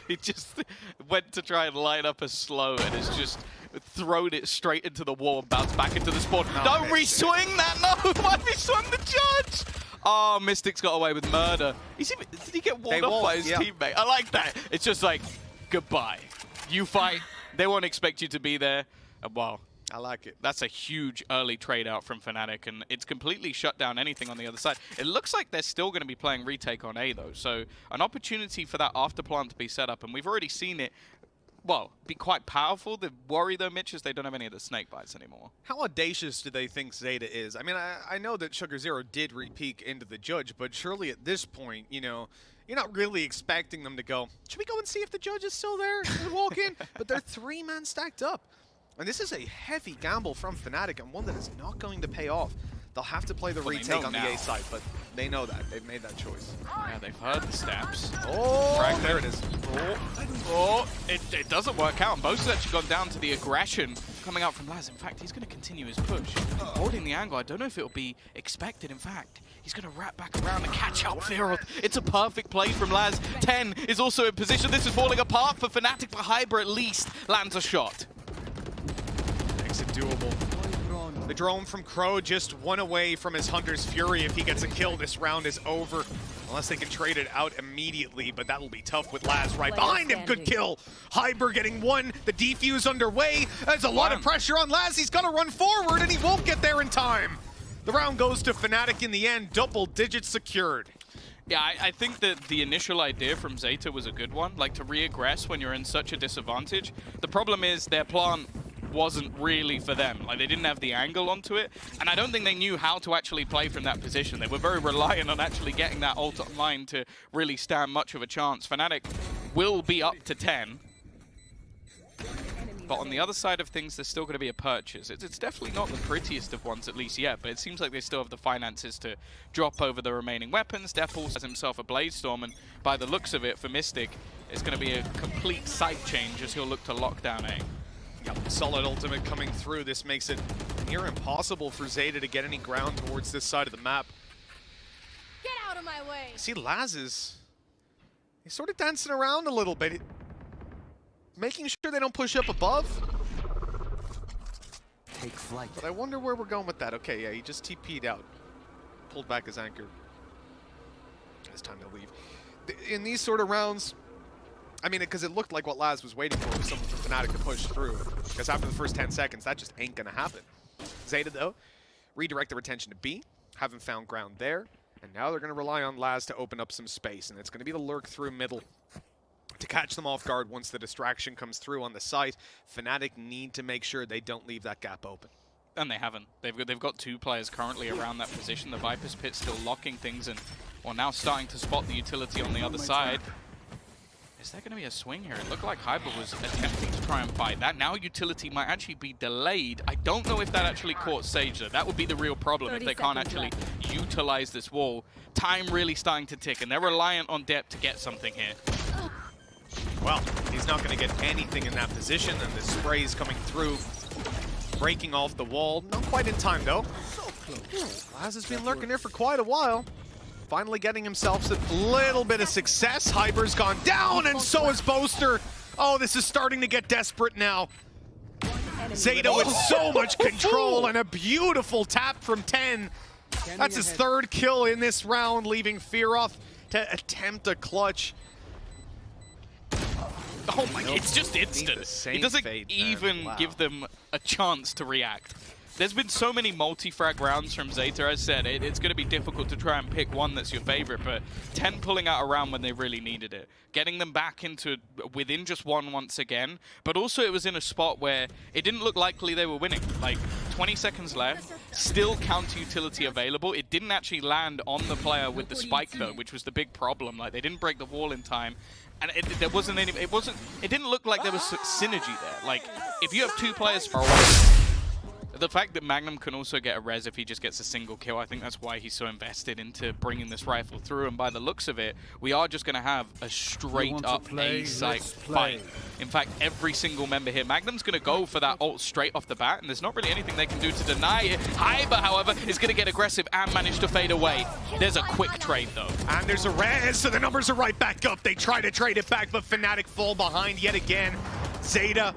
He just went to try and line up a slow and has just thrown it straight into the wall and bounced back into the spawn. Don't re-swing that! No! Why did he swung the judge? Oh, Mystic's got away with murder. Did he get walled up by his teammate? I like that. It's just like, goodbye. You fight. They won't expect you to be there. And wow. I like it. That's a huge early trade out from Fnatic, and it's completely shut down anything on the other side. It looks like they're still going to be playing retake on A, though. So an opportunity for that afterplan to be set up, and we've already seen it, well, be quite powerful. The worry, though, Mitch, is they don't have any of the snake bites anymore. How audacious do they think Zeta is? I mean, I know that Sugar Zero did re-peek into the judge, but surely at this point, you know, you're not really expecting them to go, should we go and see if the judge is still there and walk in? But they're 3-man stacked up. And this is a heavy gamble from Fnatic, and one that is not going to pay off. They'll have to play the retake on the A side, but they know that. They've made that choice. Yeah, they've heard the steps. Oh, right, there it is. Oh, it doesn't work out. Boaster's actually gone down to the aggression coming out from Laz. In fact, he's going to continue his push. Holding the angle. I don't know if it'll be expected. In fact, he's going to wrap back around and catch out Fearoth. It's a perfect play from Laz. 10 is also in position. This is falling apart for Fnatic, but Hyber at least lands a shot. Makes it doable. The drone from Crow just one away from his Hunter's Fury. If he gets a kill, this round is over. Unless they can trade it out immediately, but that'll be tough with Laz right behind him. Good kill. Hyber getting one. The defuse underway. There's a lot of pressure on Laz. He's got to run forward, and he won't get there in time. The round goes to Fnatic in the end. Double digits secured. Yeah, I think that the initial idea from Zeta was a good one, like to re-aggress when you're in such a disadvantage. The problem is their plan wasn't really for them. Like, they didn't have the angle onto it, and I don't think they knew how to actually play from that position. They were very reliant on actually getting that ult online to really stand much of a chance. Fnatic will be up to 10. But on the other side of things, there's still going to be a purchase. It's definitely not the prettiest of ones, at least yet, but it seems like they still have the finances to drop over the remaining weapons. Deppel has himself a Blade Storm, and by the looks of it, for Mystic, it's going to be a complete site change as he'll look to lock down A. Yep, solid ultimate coming through. This makes it near impossible for Zeta to get any ground towards this side of the map. Get out of my way! See, Laz he's sort of dancing around a little bit. Making sure they don't push up above. Take flight. But I wonder where we're going with that. Okay, yeah, he just TP'd out. Pulled back his anchor. this time they'll leave. In these sort of rounds, I mean, because it looked like what Laz was waiting for was someone from Fnatic to push through. Because after the first 10 seconds, that just ain't going to happen. Zeta, though, redirect their attention to B. Haven't found ground there. And now they're going to rely on Laz to open up some space. And it's going to be the lurk through middle to catch them off guard once the distraction comes through on the site. Fnatic need to make sure they don't leave that gap open. And they haven't. They've got 2 players currently around that position. The Viper's Pit still locking things, and well, now starting to spot the utility on the other side. Is there going to be a swing here? It looked like Hyper was attempting to try and fight that. Now utility might actually be delayed. I don't know if that actually caught Sage, though. That would be the real problem if they can't actually utilize this wall. Time really starting to tick, and they're reliant on depth to get something here. Well, he's not going to get anything in that position, and the spray's coming through, breaking off the wall. Not quite in time, though. Laz has been lurking here for quite a while. Finally getting himself a little bit of success. Hyper's gone down, and so is Boaster. Oh, this is starting to get desperate now. Zeta with so much control and a beautiful tap from 10. That's his 3rd kill in this round, leaving Fearoth to attempt a clutch. Oh my, it's just instant. It doesn't even give them a chance to react. There's been so many multi-frag rounds from Zeta. As I said, it's going to be difficult to try and pick one that's your favorite, but 10 pulling out a round when they really needed it. Getting them back into within just one once again, but also it was in a spot where it didn't look likely they were winning. Like, 20 seconds left, still counter utility available. It didn't actually land on the player with the spike though, which was the big problem. Like, they didn't break the wall in time. And there wasn't any, it didn't look like there was synergy there. Like, if you have 2 players far away, the fact that Magnum can also get a res if he just gets a single kill, I think that's why he's so invested into bringing this rifle through. And by the looks of it, we are just going to have a straight-up A-site fight. In fact, every single member here, Magnum's going to go for that ult straight off the bat, and there's not really anything they can do to deny it. Hyper, however, is going to get aggressive and manage to fade away. There's a quick trade, though. And there's a res, so the numbers are right back up. They try to trade it back, but Fnatic fall behind yet again. Zeta,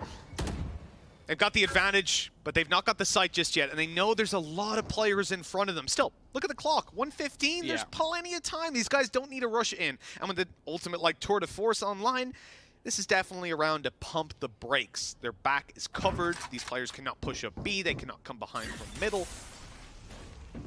they've got the advantage, but they've not got the sight just yet, and they know there's a lot of players in front of them. Still, look at the clock, 1:15, there's plenty of time. These guys don't need to rush in. And with the ultimate like tour de force online, this is definitely a round to pump the brakes. Their back is covered. These players cannot push up B, they cannot come behind from middle.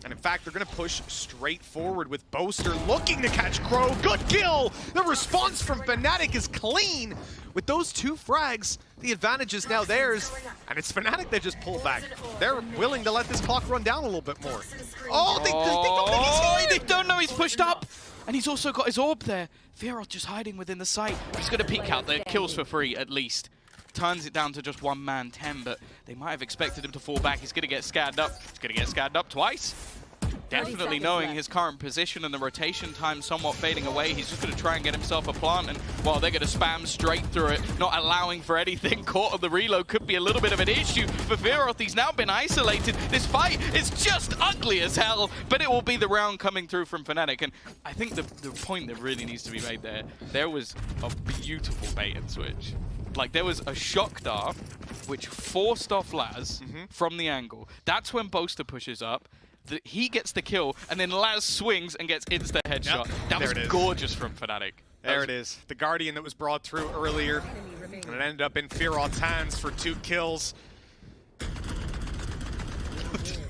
And in fact, they're going to push straight forward with Boaster looking to catch Crow. Good kill! The response from Fnatic is clean. With those 2 frags, the advantage is now theirs. And it's Fnatic that just pulled back. They're willing to let this clock run down a little bit more. Oh, they don't think he's here. They don't know he's pushed up. And he's also got his orb there. Fearoth just hiding within the site. He's going to peek out the kills for free, at least. Turns it down to just 1 man 10, but they might have expected him to fall back. He's going to get scanned up. He's going to get scanned up twice. Definitely knowing his current position and the rotation time somewhat fading away, he's just going to try and get himself a plant, and well, they're going to spam straight through it, not allowing for anything. Caught on the reload could be a little bit of an issue for Fearoth. He's now been isolated. This fight is just ugly as hell, but it will be the round coming through from Fnatic. And I think the point that really needs to be made there was a beautiful bait and switch. Like, there was a shock dart which forced off Laz from the angle. That's when Boaster pushes up. He gets the kill, and then Laz swings and gets insta headshot. That was gorgeous from Fnatic. There it is. The Guardian that was brought through earlier, and it ended up in Fearoth's hands for 2 kills.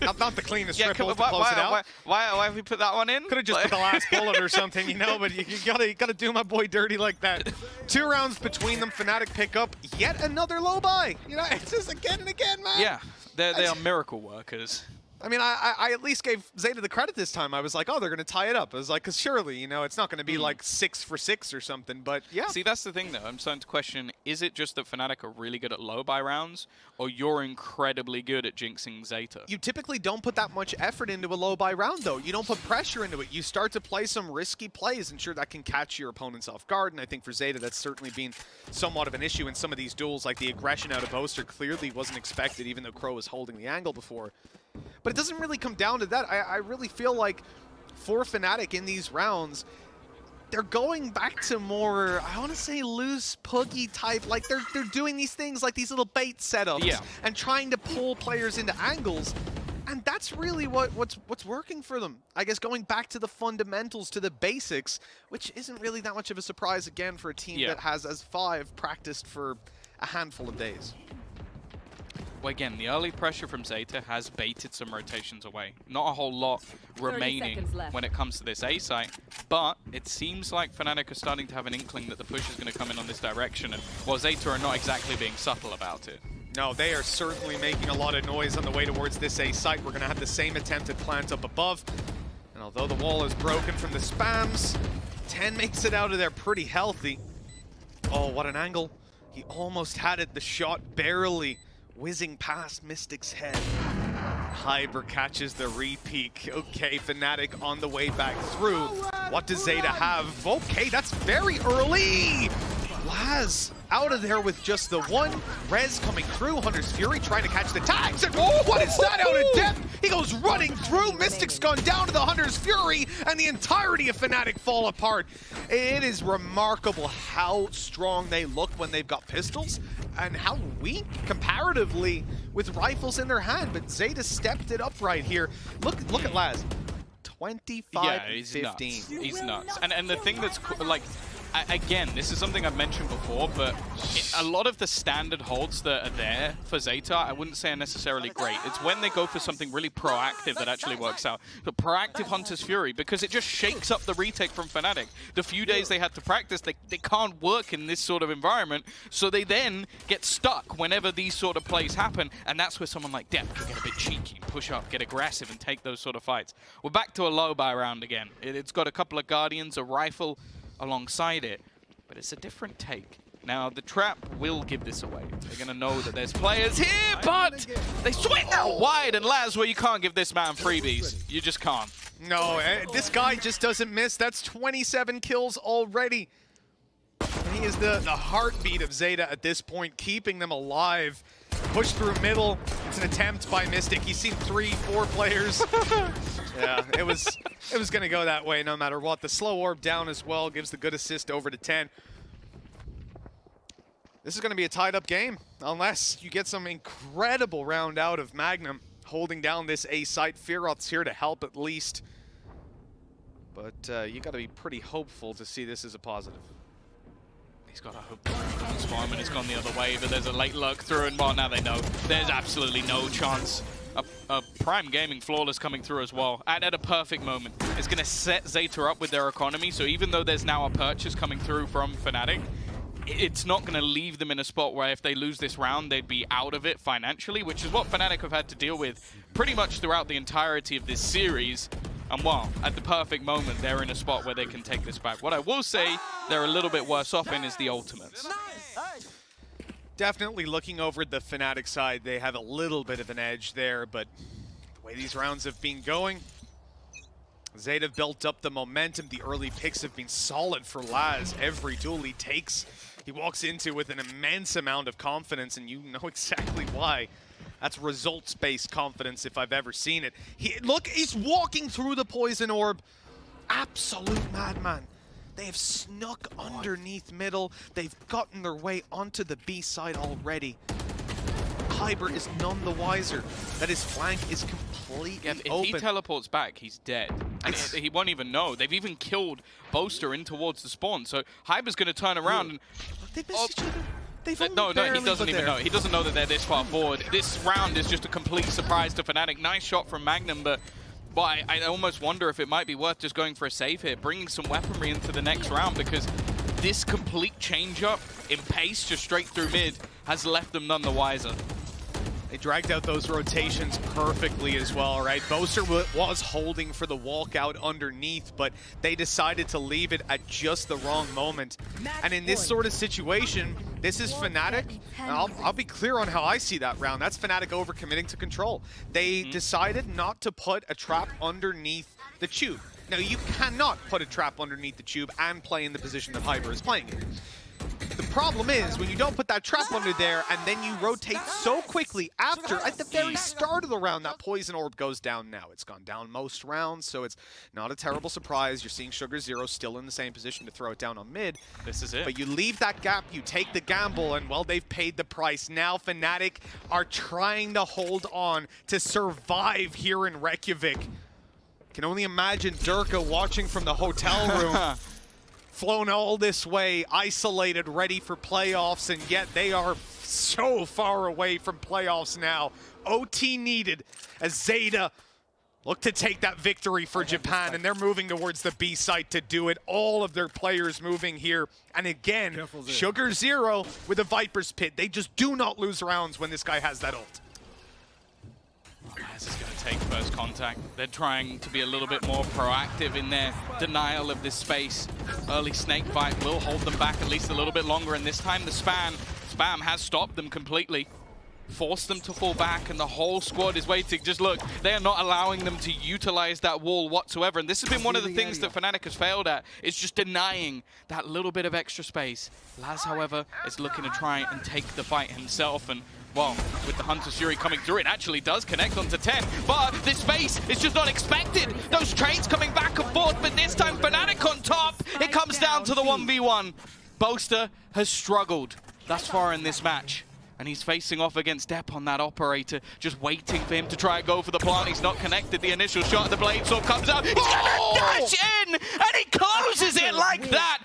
Not the cleanest triple to close it out. Why have we put that one in? Could have just put the last bullet or something, you know, but you gotta do my boy dirty like that. 2 rounds between them, Fnatic pick up yet another low buy. You know, it's just again and again, man. Yeah, they are miracle workers. I mean, I at least gave Zeta the credit this time. I was like, oh, they're going to tie it up. I was like, because surely, you know, it's not going to be like 6 for 6 or something, but yeah. See, that's the thing, though. I'm starting to question, is it just that Fnatic are really good at low buy rounds, or you're incredibly good at jinxing Zeta? You typically don't put that much effort into a low buy round, though. You don't put pressure into it. You start to play some risky plays, and sure, that can catch your opponents off guard, and I think for Zeta, that's certainly been somewhat of an issue in some of these duels, like the aggression out of Boaster clearly wasn't expected, even though Crow was holding the angle before. But it doesn't really come down to that. I really feel like for Fnatic in these rounds, they're going back to more, I want to say loose, puggy type. Like they're doing these things like these little bait setups and trying to pull players into angles. And that's really what's working for them. I guess going back to the fundamentals, to the basics, which isn't really that much of a surprise again for a team that has, as 5, practiced for a handful of days. Well, again, the early pressure from Zeta has baited some rotations away. Not a whole lot remaining when it comes to this A site, but it seems like Fnatic are starting to have an inkling that the push is going to come in on this direction, and while Zeta are not exactly being subtle about it. No, they are certainly making a lot of noise on the way towards this A site. We're going to have the same attempted plant up above. And although the wall is broken from the spams, 10 makes it out of there pretty healthy. Oh, what an angle. He almost had it. The shot barely whizzing past Mystic's head. Hyber catches the re-peek. Okay, Fnatic on the way back through. What does Zeta have? Okay, that's very early. Laz out of there with just the one. Rez coming through. Hunter's Fury trying to catch the tags. And oh, what is that out of depth? He goes running through. Mystic's gone down to the Hunter's Fury, and the entirety of Fnatic fall apart. It is remarkable how strong they look when they've got pistols, and how weak comparatively with rifles in their hand. But Zeta stepped it up right here. Look at Laz. 25-15. Yeah, he's nuts. He's nuts. And the thing that's like, again, this is something I've mentioned before, but a lot of the standard holds that are there for Zeta, I wouldn't say are necessarily great. It's when they go for something really proactive that actually works out. The proactive Hunter's Fury, because it just shakes up the retake from Fnatic. The few days they had to practice, they can't work in this sort of environment, so they then get stuck whenever these sort of plays happen, and that's where someone like Depth can get a bit cheeky, push up, get aggressive, and take those sort of fights. We're back to a low buy round again. It's got a couple of Guardians, a rifle alongside it, but it's a different take. Now, the trap will give this away. They're going to know that there's players here, but they swing out wide, and Laz, well, you can't give this man freebies. You just can't. No, this guy just doesn't miss. That's 27 kills already. He is the heartbeat of Zeta at this point, keeping them alive. Push through middle. It's an attempt by Mystic. He's seen 3-4 players. Yeah, it was going to go that way no matter what. The slow orb down as well gives the good assist over to 10. This is going to be a tied-up game unless you get some incredible round out of Magnum holding down this A site. Fearoth's here to help at least. But you got to be pretty hopeful to see this as a positive. He's got to hope that doesn't spawn when it's gone the other way, but there's a late lurk through, and well, now they know. There's absolutely no chance. A Prime Gaming Flawless coming through as well, at a perfect moment. It's going to set Zeta up with their economy, so even though there's now a purchase coming through from Fnatic, it's not going to leave them in a spot where if they lose this round, they'd be out of it financially, which is what Fnatic have had to deal with pretty much throughout the entirety of this series. And well, at the perfect moment, they're in a spot where they can take this back. What I will say they're a little bit worse off in is the ultimates. Definitely looking over the Fnatic side, they have a little bit of an edge there, but the way these rounds have been going, Zeta built up the momentum. The early picks have been solid for Laz. Every duel he takes, he walks into with an immense amount of confidence, and you know exactly why. That's results-based confidence if I've ever seen it. Look, he's walking through the poison orb. Absolute madman. They have snuck underneath middle. They've gotten their way onto the B side already. Hyber is none the wiser that his flank is completely open. If he teleports back, he's dead. And he won't even know. They've even killed Boaster in towards the spawn. So Hyber's going to turn around and... They missed each other. No, he doesn't even know. He doesn't know that they're this far forward. This round is just a complete surprise to Fnatic. Nice shot from Magnum, but I almost wonder if it might be worth just going for a save here, bringing some weaponry into the next round, because this complete change-up in pace just straight through mid has left them none the wiser. They dragged out those rotations perfectly as well, right? Boaster was holding for the walkout underneath, but they decided to leave it at just the wrong moment. And in this sort of situation, this is Fnatic. And I'll be clear on how I see that round. That's Fnatic overcommitting to control. They decided not to put a trap underneath the tube. Now, you cannot put a trap underneath the tube and play in the position that Hyber is playing in. The problem is, when you don't put that trap under there, and then you rotate so quickly after, at the very start of the round, that poison orb goes down now. It's gone down most rounds, so it's not a terrible surprise. You're seeing Sugar Zero still in the same position to throw it down on mid. This is it. But you leave that gap, you take the gamble, and well, they've paid the price. Now Fnatic are trying to hold on to survive here in Reykjavik. Can only imagine Durka watching from the hotel room. Flown all this way, isolated, ready for playoffs, and yet they are so far away from playoffs now. OT needed as Zeta look to take that victory for Japan, and they're moving towards the B site to do it. All of their players moving here. And again, Sugar Zero with a Viper's Pit. They just do not lose rounds when this guy has that ult. Laz is going to take first contact. They're trying to be a little bit more proactive in their denial of this space. Early snake bite will hold them back at least a little bit longer, and this time the spam has stopped them completely. Forced them to fall back, and the whole squad is waiting. Just look, they are not allowing them to utilize that wall whatsoever, and this has been one of the things that Fnatic has failed at, is just denying that little bit of extra space. Laz, however, is looking to try and take the fight himself, and well, with the Hunter's Fury coming through, it actually does connect onto 10, but this space is just not expected. Those trades coming back and forth, but this time Fnatic on top. It comes down to the 1v1. Boaster has struggled thus far in this match, and he's facing off against Depp on that operator, just waiting for him to try and go for the plant. He's not connected. The initial shot, the blade sword comes out. He's gonna dash in, and he closes it like that.